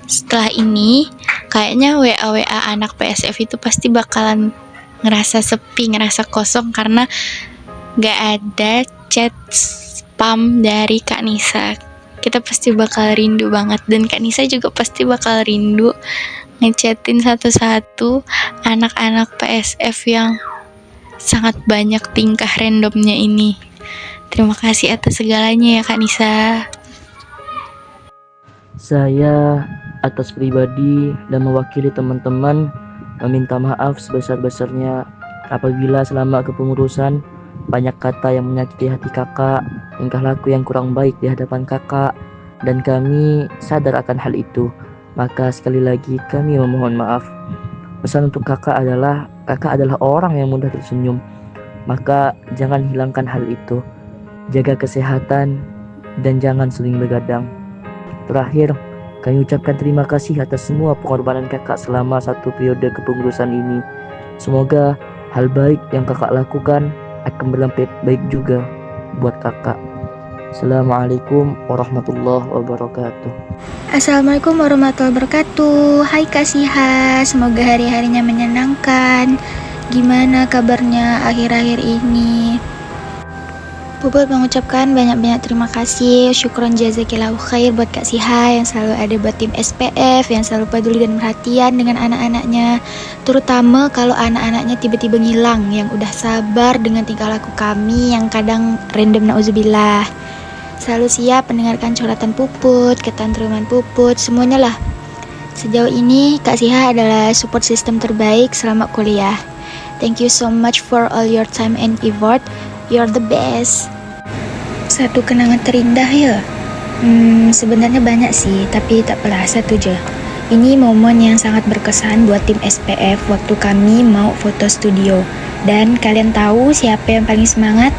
Setelah ini kayaknya WA anak PSF itu pasti bakalan ngerasa sepi, ngerasa kosong karena gak ada chat spam dari Kak Nisa. Kita pasti bakal rindu banget, dan Kak Nisa juga pasti bakal rindu ngechatin satu-satu anak-anak PSF yang sangat banyak tingkah randomnya ini. Terima kasih atas segalanya ya Kak Nisa. Saya atas pribadi dan mewakili teman-teman meminta maaf sebesar-besarnya apabila selama kepengurusan banyak kata yang menyakiti hati kakak, tingkah laku yang kurang baik di hadapan kakak, dan kami sadar akan hal itu. Maka sekali lagi kami memohon maaf. Pesan untuk kakak adalah orang yang mudah tersenyum. Maka jangan hilangkan hal itu. Jaga kesehatan dan jangan sering begadang. Terakhir, kami ucapkan terima kasih atas semua pengorbanan kakak selama 1 periode kepengurusan ini. Semoga hal baik yang kakak lakukan akan berdampak baik juga buat kakak. Assalamualaikum warahmatullahi wabarakatuh. Assalamualaikum warahmatullahi wabarakatuh. Hai Kak Siha, semoga hari-harinya menyenangkan. Gimana kabarnya akhir-akhir ini? Puput mengucapkan banyak-banyak terima kasih, syukron jazakillahu khair buat Kak Siha yang selalu ada buat tim SPF, yang selalu peduli dan perhatian dengan anak-anaknya, terutama kalau anak-anaknya tiba-tiba ngilang, yang udah sabar dengan tingkah laku kami yang kadang random, na'udzubillah. Selalu siap mendengarkan curhatan Puput, ketantruman Puput, semuanya lah. Sejauh ini Kak Siha adalah support system terbaik selama kuliah. Thank you so much for all your time and effort. You're the best. Satu kenangan terindah ya? Sebenarnya banyak sih, tapi tak apalah, satu aja. Ini momen yang sangat berkesan buat tim SPF waktu kami mau foto studio. Dan kalian tahu siapa yang paling semangat?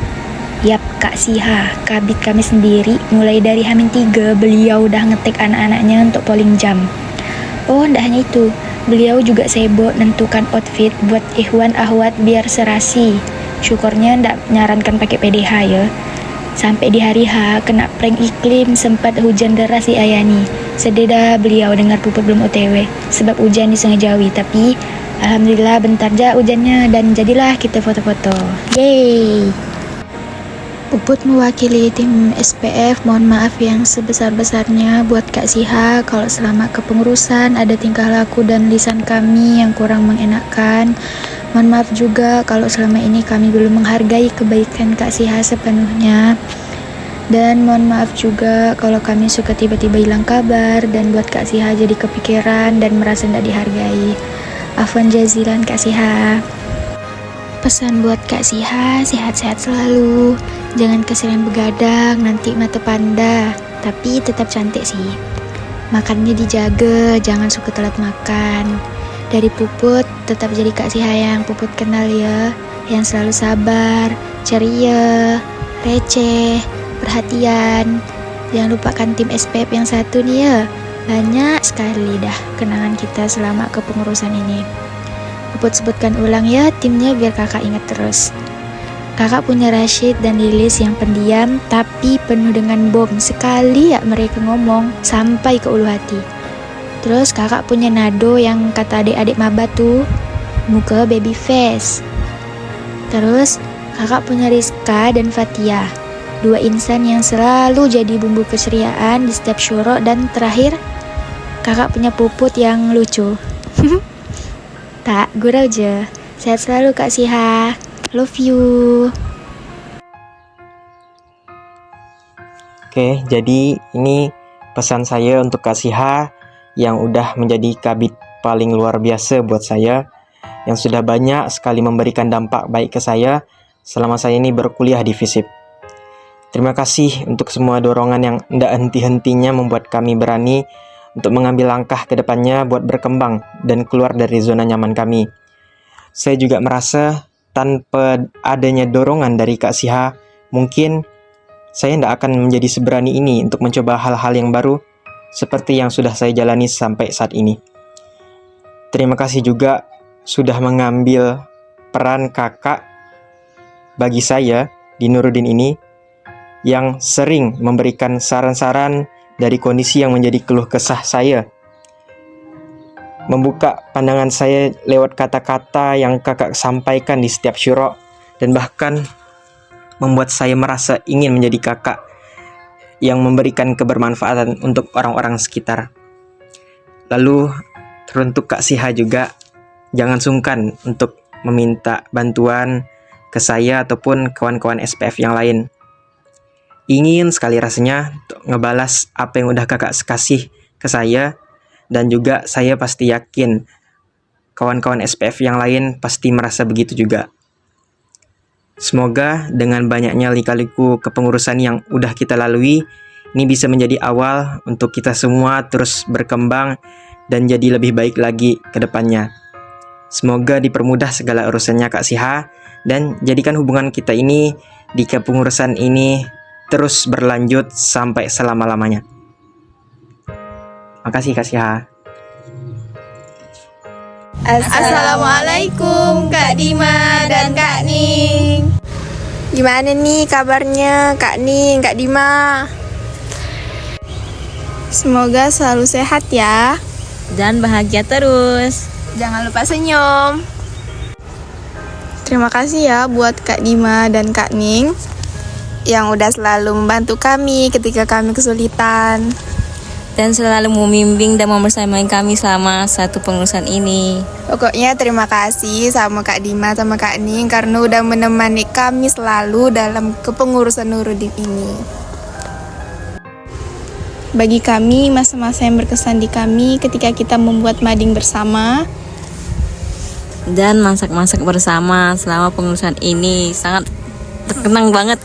Yap, Kak Siha, kabit kami sendiri. Mulai dari H-3, beliau udah ngetik anak-anaknya untuk polling jam. Oh, ndak hanya itu, beliau juga sibuk nentukan outfit buat ikhwan ahwat biar serasi. Syukurnya ndak nyarankan pakai PDH ya. Sampai di hari H kena prank iklim, sempat hujan deras di Ayani. Sedih dah beliau dengar Puput belum OTW sebab hujan di Sungai Jawi. Tapi alhamdulillah bentar aja hujannya dan jadilah kita foto-foto. Yeay. Puput mewakili tim SPF mohon maaf yang sebesar-besarnya buat Kak Siha kalau selama kepengurusan ada tingkah laku dan lisan kami yang kurang mengenakan. Mohon maaf juga kalau selama ini kami belum menghargai kebaikan Kak Siha sepenuhnya. Dan mohon maaf juga kalau kami suka tiba-tiba hilang kabar dan buat Kak Siha jadi kepikiran dan merasa tidak dihargai. Afwan jazilan Kak Siha. Pesan buat Kak Siha, sehat-sehat selalu. Jangan keseringan begadang, nanti mata panda. tapi tetap cantik sih. Makannya dijaga, jangan suka telat makan. Dari Puput, tetap jadi Kak Siha yang Puput kenal ya, yang selalu sabar, ceria, receh, perhatian. Jangan lupakan tim SPF yang satu nih ya. Banyak sekali dah kenangan kita selama kepengurusan ini. Puput sebutkan ulang ya timnya biar kakak ingat terus. Kakak punya Rashid dan Lilis yang pendiam tapi penuh dengan bom. Sekali ya mereka ngomong sampai ke ulu hati. Terus kakak punya Nado yang kata adik-adik maba tuh muka baby face. Terus kakak punya Rizka dan Fatia, dua insan yang selalu jadi bumbu keceriaan di setiap syuro. Dan terakhir kakak punya Puput yang lucu. Tak, gurau aja. Sehat selalu Kak Siha. Love you. Oke, jadi ini pesan saya untuk Kak Siha yang udah menjadi kabid paling luar biasa buat saya, yang sudah banyak sekali memberikan dampak baik ke saya selama saya ini berkuliah di FISIP. Terima kasih untuk semua dorongan yang tidak henti-hentinya membuat kami berani untuk mengambil langkah ke depannya buat berkembang dan keluar dari zona nyaman kami. Saya juga merasa tanpa adanya dorongan dari Kak Siha, mungkin saya tidak akan menjadi seberani ini untuk mencoba hal-hal yang baru seperti yang sudah saya jalani sampai saat ini. Terima kasih juga sudah mengambil peran kakak bagi saya di Nuruddin ini, yang sering memberikan saran-saran dari kondisi yang menjadi keluh kesah saya, membuka pandangan saya lewat kata-kata yang kakak sampaikan di setiap syuro, dan bahkan membuat saya merasa ingin menjadi kakak yang memberikan kebermanfaatan untuk orang-orang sekitar. Lalu teruntuk Kak Siha juga, jangan sungkan untuk meminta bantuan ke saya ataupun kawan-kawan SPF yang lain. Ingin sekali rasanya untuk ngebalas apa yang udah kakak kasih ke saya, dan juga saya pasti yakin kawan-kawan SPF yang lain pasti merasa begitu juga. Semoga dengan banyaknya lika-liku kepengurusan yang udah kita lalui, ini bisa menjadi awal untuk kita semua terus berkembang dan jadi lebih baik lagi ke depannya. Semoga dipermudah segala urusannya Kak Siha, dan jadikan hubungan kita ini di kepengurusan ini terus berlanjut sampai selama-lamanya. Makasih Kak Siha. Assalamualaikum Kak Dima dan Kak Ning. Gimana nih kabarnya Kak Ning, Kak Dima? Semoga selalu sehat ya. Dan bahagia terus. Jangan lupa senyum. Terima kasih ya buat Kak Dima dan Kak Ning yang udah selalu membantu kami ketika kami kesulitan. Dan selalu membimbing dan membersamai kami selama satu pengurusan ini. Pokoknya terima kasih sama Kak Dima sama Kak Ning karena udah menemani kami selalu dalam kepengurusan Nuruddin ini. Bagi kami, masa-masa yang berkesan di kami ketika kita membuat mading bersama dan masak-masak bersama selama pengurusan ini sangat terkenang banget.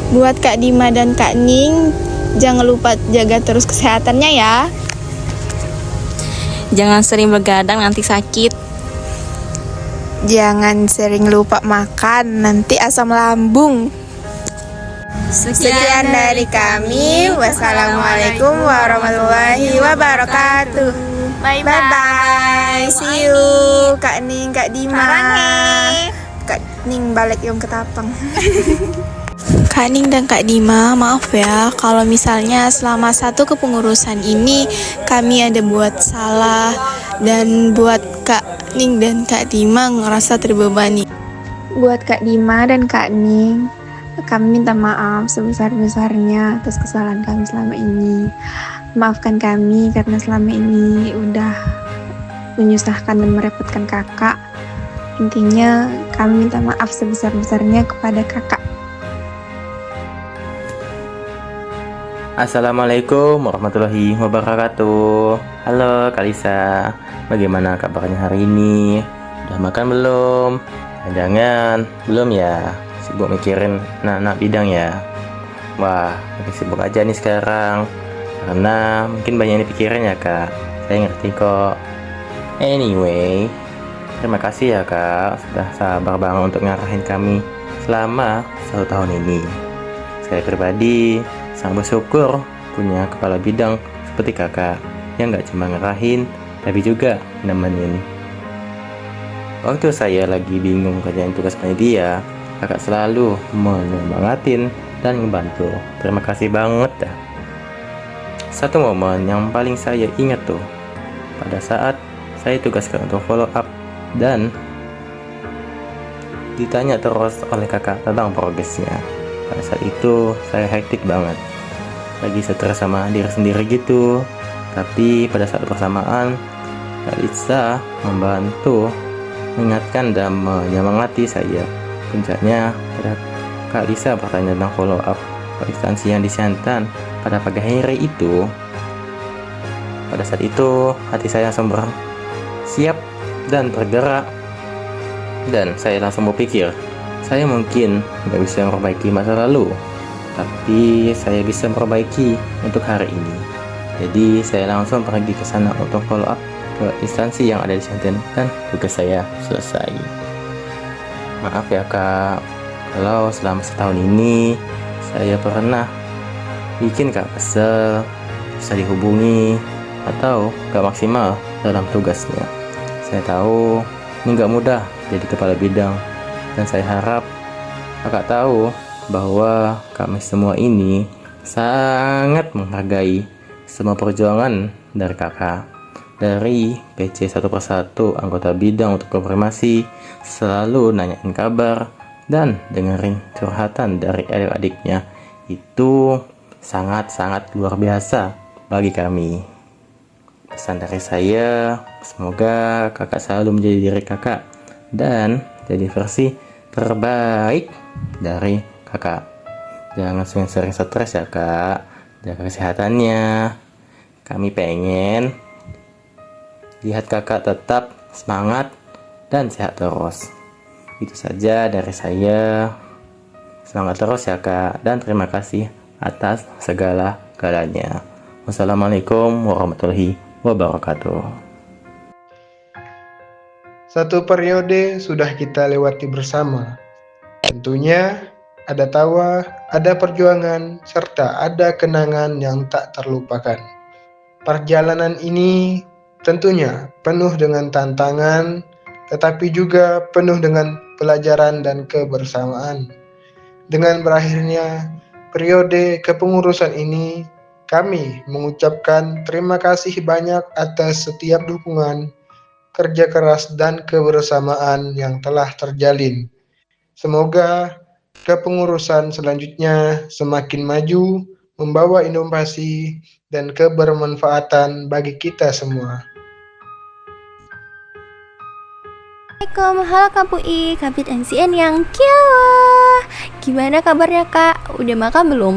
Buat Kak Dima dan Kak Ning, jangan lupa jaga terus kesehatannya ya. Jangan sering begadang, nanti sakit. Jangan sering lupa makan, nanti asam lambung. Sekian dari kami. Wassalamualaikum warahmatullahi wabarakatuh. Bye-bye. See you Kak Ning, Kak Dima. Kak Ning balik yang ketapang. Kak Ning dan Kak Dima, maaf ya kalau misalnya selama satu kepengurusan ini kami ada buat salah dan buat Kak Ning dan Kak Dima ngerasa terbebani. Buat Kak Dima dan Kak Ning, kami minta maaf sebesar-besarnya atas kesalahan kami selama ini. Maafkan kami karena selama ini udah menyusahkan dan merepotkan kakak. Intinya kami minta maaf sebesar-besarnya kepada kakak. Assalamualaikum warahmatullahi wabarakatuh. Halo Kalisa, bagaimana kabarnya hari ini? Udah makan belum? Jangan, belum ya? Sibuk mikirin anak bidang ya? Wah, makin sibuk aja nih sekarang. Karena mungkin banyak yang dipikirin ya kak. Saya ngerti kok. Anyway, terima kasih ya kak sudah sabar banget untuk ngarahin kami selama 1 tahun ini. Saya pribadi sangat bersyukur punya kepala bidang seperti kakak yang gak cuma ngarahin tapi juga nemenin. Waktu saya lagi bingung kerjain tugas panitia, kakak selalu menyemangatin dan ngebantu. Terima kasih banget dah. Satu momen yang paling saya ingat tuh pada saat saya tugaskan untuk follow up dan ditanya terus oleh kakak tentang progresnya. Pada saat itu saya hektik banget, lagi stres sama diri sendiri gitu. Tapi pada saat bersamaan Kak Lisa membantu, mengingatkan dan menyemangati saya. Puncaknya pada Kak Lisa bertanya tentang follow up instansi yang disiantan pada pagi hari itu. Pada saat itu hati saya langsung bersiap dan tergerak, dan saya langsung berpikir saya mungkin nggak bisa memperbaiki masa lalu, tapi saya bisa memperbaiki untuk hari ini. Jadi saya langsung pergi ke sana untuk follow up ke instansi yang ada di Siantan dan tugas saya selesai. Maaf ya kak, kalau selama setahun ini saya pernah bikin kak kesel, bisa dihubungi, atau gak maksimal dalam tugasnya. Saya tahu ini gak mudah jadi kepala bidang, dan saya harap kakak tahu bahwa kami semua ini sangat menghargai semua perjuangan dari kakak. Dari PC satu persatu anggota bidang untuk konfirmasi, selalu nanyain kabar dan dengerin curhatan dari adik-adiknya. Itu sangat-sangat luar biasa bagi kami. Pesan dari saya, semoga kakak selalu menjadi diri kakak dan jadi versi terbaik dari kakak. Jangan sering-sering stres ya kak, jaga kesehatannya. Kami pengen lihat kakak tetap semangat dan sehat terus. Itu saja dari saya. Semangat terus ya kak, dan terima kasih atas segala galanya. Wassalamualaikum warahmatullahi wabarakatuh. Satu periode sudah kita lewati bersama. Tentunya ada tawa, ada perjuangan, serta ada kenangan yang tak terlupakan. Perjalanan ini tentunya penuh dengan tantangan, tetapi juga penuh dengan pelajaran dan kebersamaan. Dengan berakhirnya periode kepengurusan ini, kami mengucapkan terima kasih banyak atas setiap dukungan, kerja keras, dan kebersamaan yang telah terjalin. Semoga kepengurusan selanjutnya semakin maju, membawa inovasi dan kebermanfaatan bagi kita semua. Assalamualaikum, halo Kak Pui, Kabit MCN yang kiawa. Gimana kabarnya kak? Udah makan belum?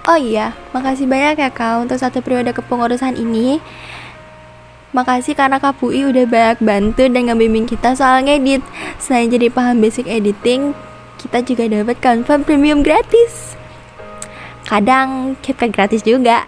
Oh iya, makasih banyak ya kak untuk satu periode kepengurusan ini. Makasih karena Kak Pui udah banyak bantu dan ngebimbing kita soal ngedit. Selain jadi paham basic editing, kita juga dapat Canva premium gratis. Kadang CapCut gratis juga.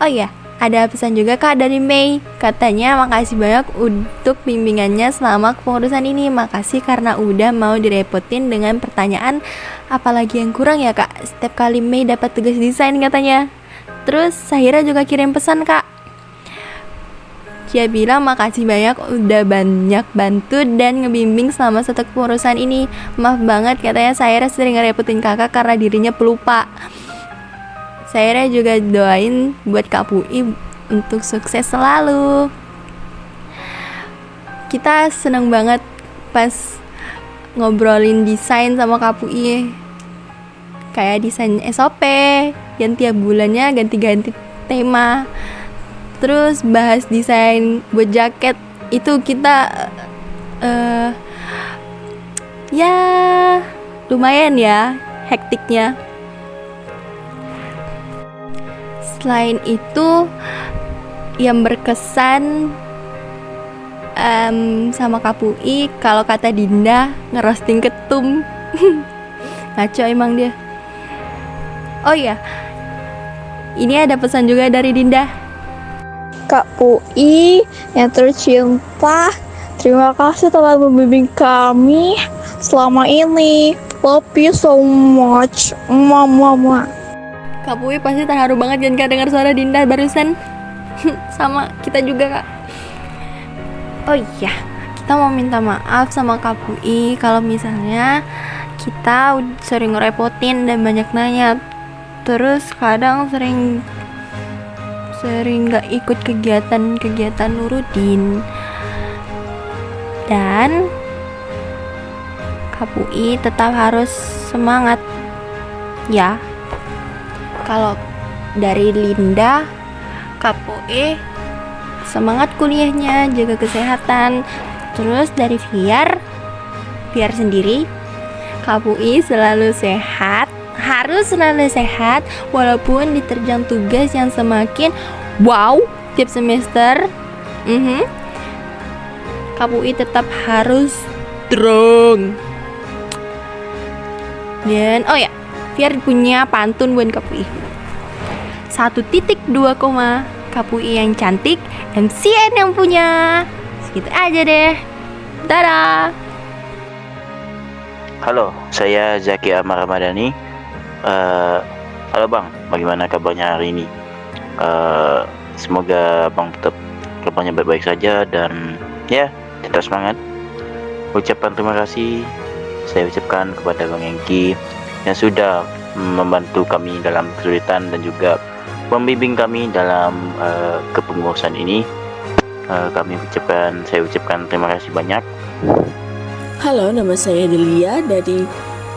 Oh iya, ada pesan juga kak dari Mei. Katanya makasih banyak untuk bimbingannya selama kepengurusan ini. Makasih karena udah mau direpotin dengan pertanyaan apalagi yang kurang ya kak. Setiap kali Mei dapat tugas desain katanya. Terus Sahira juga kirim pesan kak. Dia bilang makasih banyak udah banyak bantu dan ngebimbing selama satu kepengurusan ini. Maaf banget katanya Sahira sering ngerepotin kakak karena dirinya pelupa. Sahira juga doain buat Kak Pui untuk sukses selalu. Kita seneng banget pas ngobrolin desain sama Kak Pui. Kayak desain SOP yang tiap bulannya ganti-ganti tema. Terus bahas desain buat jaket itu kita ya lumayan ya hektiknya. Selain itu yang berkesan sama Kak Pui, kalau kata Dinda ngerosting ketum. Ngaco emang dia. Oh iya, ini ada pesan juga dari Dinda. Kak Pui yang tercinta, terima kasih telah membimbing kami selama ini. Love you so much, mama. Kak Pui pasti terharu banget kan Kak dengar suara Dinda barusan. Sama kita juga Kak. Oh iya, kita mau minta maaf sama Kak Pui kalau misalnya kita sering ngerepotin dan banyak nanya. Terus kadang sering gak ikut kegiatan Nurudin. Dan Kak Pui tetap harus semangat ya. Kalau dari Linda, Kak Pui semangat kuliahnya, jaga kesehatan. Terus dari Fiar sendiri, Kak Pui selalu sehat, harus selalu sehat walaupun diterjang tugas yang semakin wow tiap semester. Kak Pui tetap harus strong. Dan oh ya, Fiar punya pantun buat Kak Pui. 1.2, Kak Pui yang cantik, MCN yang punya. Segitu aja deh. Dadah. Halo, saya Zaki Amar Ramadhani. Halo Bang, bagaimana kabarnya hari ini? Semoga Bang tetap kabarnya baik-baik saja dan ya tetap semangat. Ucapan terima kasih saya ucapkan kepada Bang Engki yang sudah membantu kami dalam kesulitan dan juga membimbing kami dalam kepengurusan ini. Saya ucapkan terima kasih banyak. Halo, nama saya Delia dari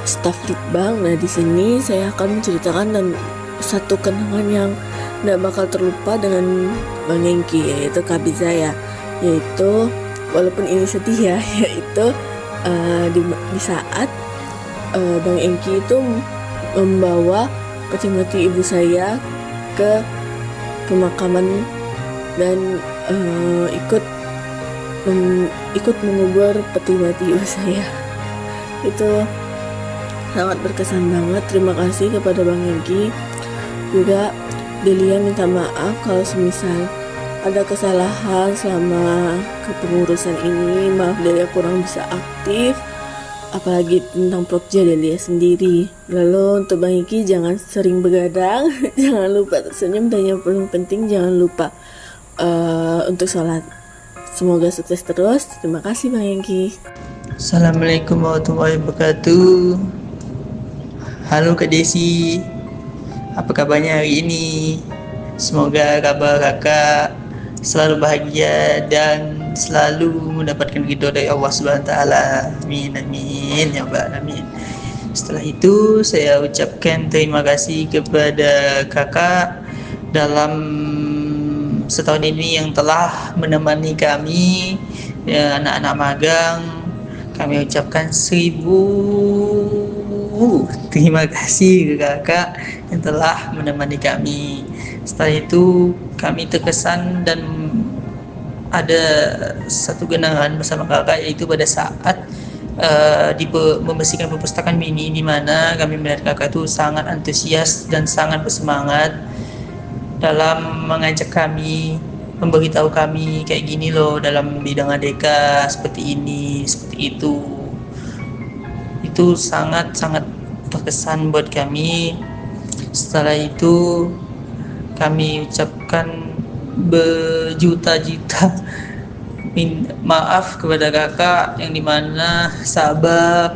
staf Litbang. Nah, di sini saya akan menceritakan dan satu kenangan yang tidak bakal terlupa dengan Bang Engki, yaitu kabit saya. Yaitu walaupun ini sedih ya, yaitu di saat Bang Engki itu membawa peti mati ibu saya ke pemakaman dan ikut mengubur peti mati ibu saya. Itu sangat berkesan banget. Terima kasih kepada Bang Engki. Juga Delia minta maaf kalau semisal ada kesalahan selama kepengurusan ini. Maaf Delia kurang bisa aktif, apalagi tentang Prokja Delia sendiri. Lalu untuk Bang Engki, jangan sering begadang, jangan lupa tersenyum, dan yang paling penting jangan lupa untuk sholat. Semoga sukses terus. Terima kasih Bang Engki. Assalamualaikum warahmatullahi wabarakatuh. Halo Kak Desi, apa kabarnya hari ini? Semoga kabar kakak selalu bahagia dan selalu mendapatkan ridho dari Allah Subhanahu wa taala. Amin amin ya rabbal alamin. Setelah itu saya ucapkan terima kasih kepada kakak dalam setahun ini yang telah menemani kami ya, anak-anak magang. Kami ucapkan 1000 terima kasih ke kakak yang telah menemani kami. Setelah itu kami terkesan dan ada satu kenangan bersama kakak, yaitu pada saat membersihkan perpustakaan mini, di mana kami melihat kakak itu sangat antusias dan sangat bersemangat dalam mengajak kami, memberitahu kami kayak gini loh dalam bidang ADK, seperti ini, seperti itu. Itu sangat-sangat berkesan buat kami. Setelah itu kami ucapkan berjuta-juta maaf kepada kakak yang dimana sabar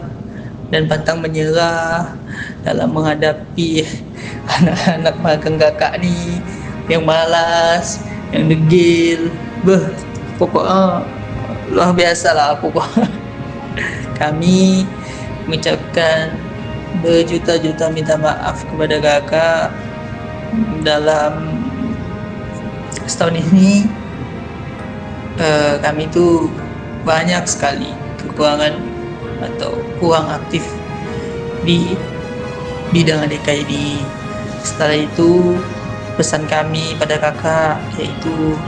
dan pantang menyerah dalam menghadapi anak-anak magang kakak nih yang malas, yang degil, pokoknya luar biasa lah pokoknya. Kami mengucapkan berjuta-juta minta maaf kepada kakak dalam setahun ini. Kami itu banyak sekali kekurangan atau kurang aktif di bidang ADK ini. Setelah itu pesan kami pada kakak yaitu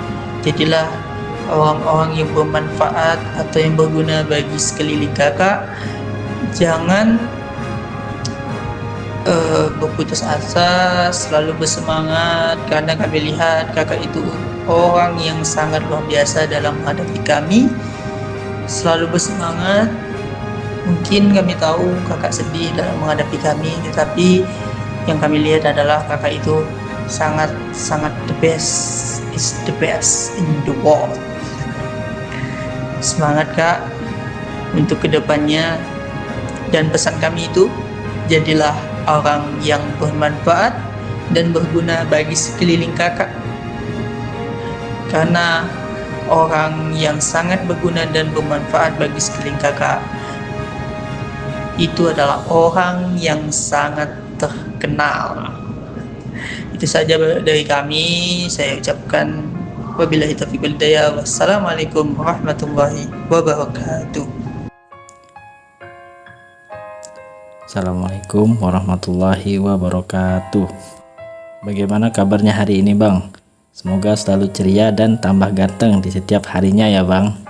jadilah orang-orang yang bermanfaat atau yang berguna bagi sekeliling kakak. Jangan berputus asa, selalu bersemangat, karena kami lihat kakak itu orang yang sangat luar biasa dalam menghadapi kami. Selalu bersemangat. Mungkin kami tahu kakak sedih dalam menghadapi kami, tetapi yang kami lihat adalah kakak itu sangat the best, is the best in the world. Semangat kak untuk kedepannya, dan pesan kami itu, jadilah orang yang bermanfaat dan berguna bagi sekeliling kakak, karena orang yang sangat berguna dan bermanfaat bagi sekeliling kakak itu adalah orang yang sangat terkenal. Itu saja dari kami. Saya ucapkan wabillahi taufiq wal hidayah. Wassalamualaikum warahmatullahi wabarakatuh. Assalamualaikum warahmatullahi wabarakatuh. Bagaimana kabarnya hari ini Bang? Semoga selalu ceria dan tambah ganteng di setiap harinya ya Bang.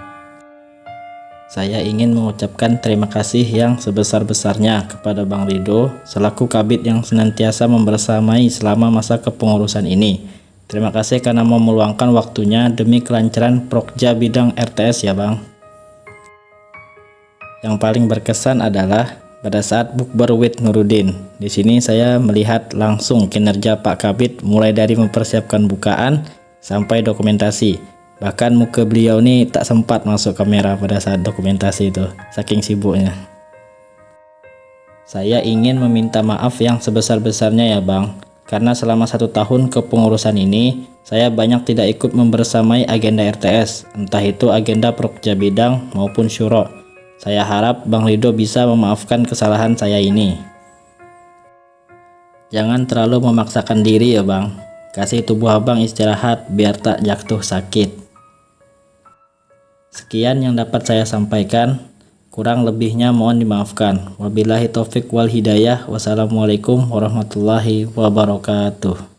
Saya ingin mengucapkan terima kasih yang sebesar-besarnya kepada Bang Rido selaku Kabid yang senantiasa membersamai selama masa kepengurusan ini. Terima kasih karena mau meluangkan waktunya demi kelancaran Prokja bidang RTS ya Bang. Yang paling berkesan adalah pada saat bukber with Nurudin. Di sini saya melihat langsung kinerja Pak Kabid mulai dari mempersiapkan bukaan sampai dokumentasi. Bahkan muka beliau ini tak sempat masuk kamera pada saat dokumentasi itu, saking sibuknya. Saya ingin meminta maaf yang sebesar-besarnya ya Bang, karena selama 1 tahun kepengurusan ini, saya banyak tidak ikut membersamai agenda RTS, entah itu agenda Prokja bidang maupun syuro. Saya harap Bang Rido bisa memaafkan kesalahan saya ini. Jangan terlalu memaksakan diri ya Bang, kasih tubuh abang istirahat biar tak jatuh sakit. Sekian yang dapat saya sampaikan, kurang lebihnya mohon dimaafkan. Wabillahi taufik wal hidayah. Wassalamualaikum warahmatullahi wabarakatuh.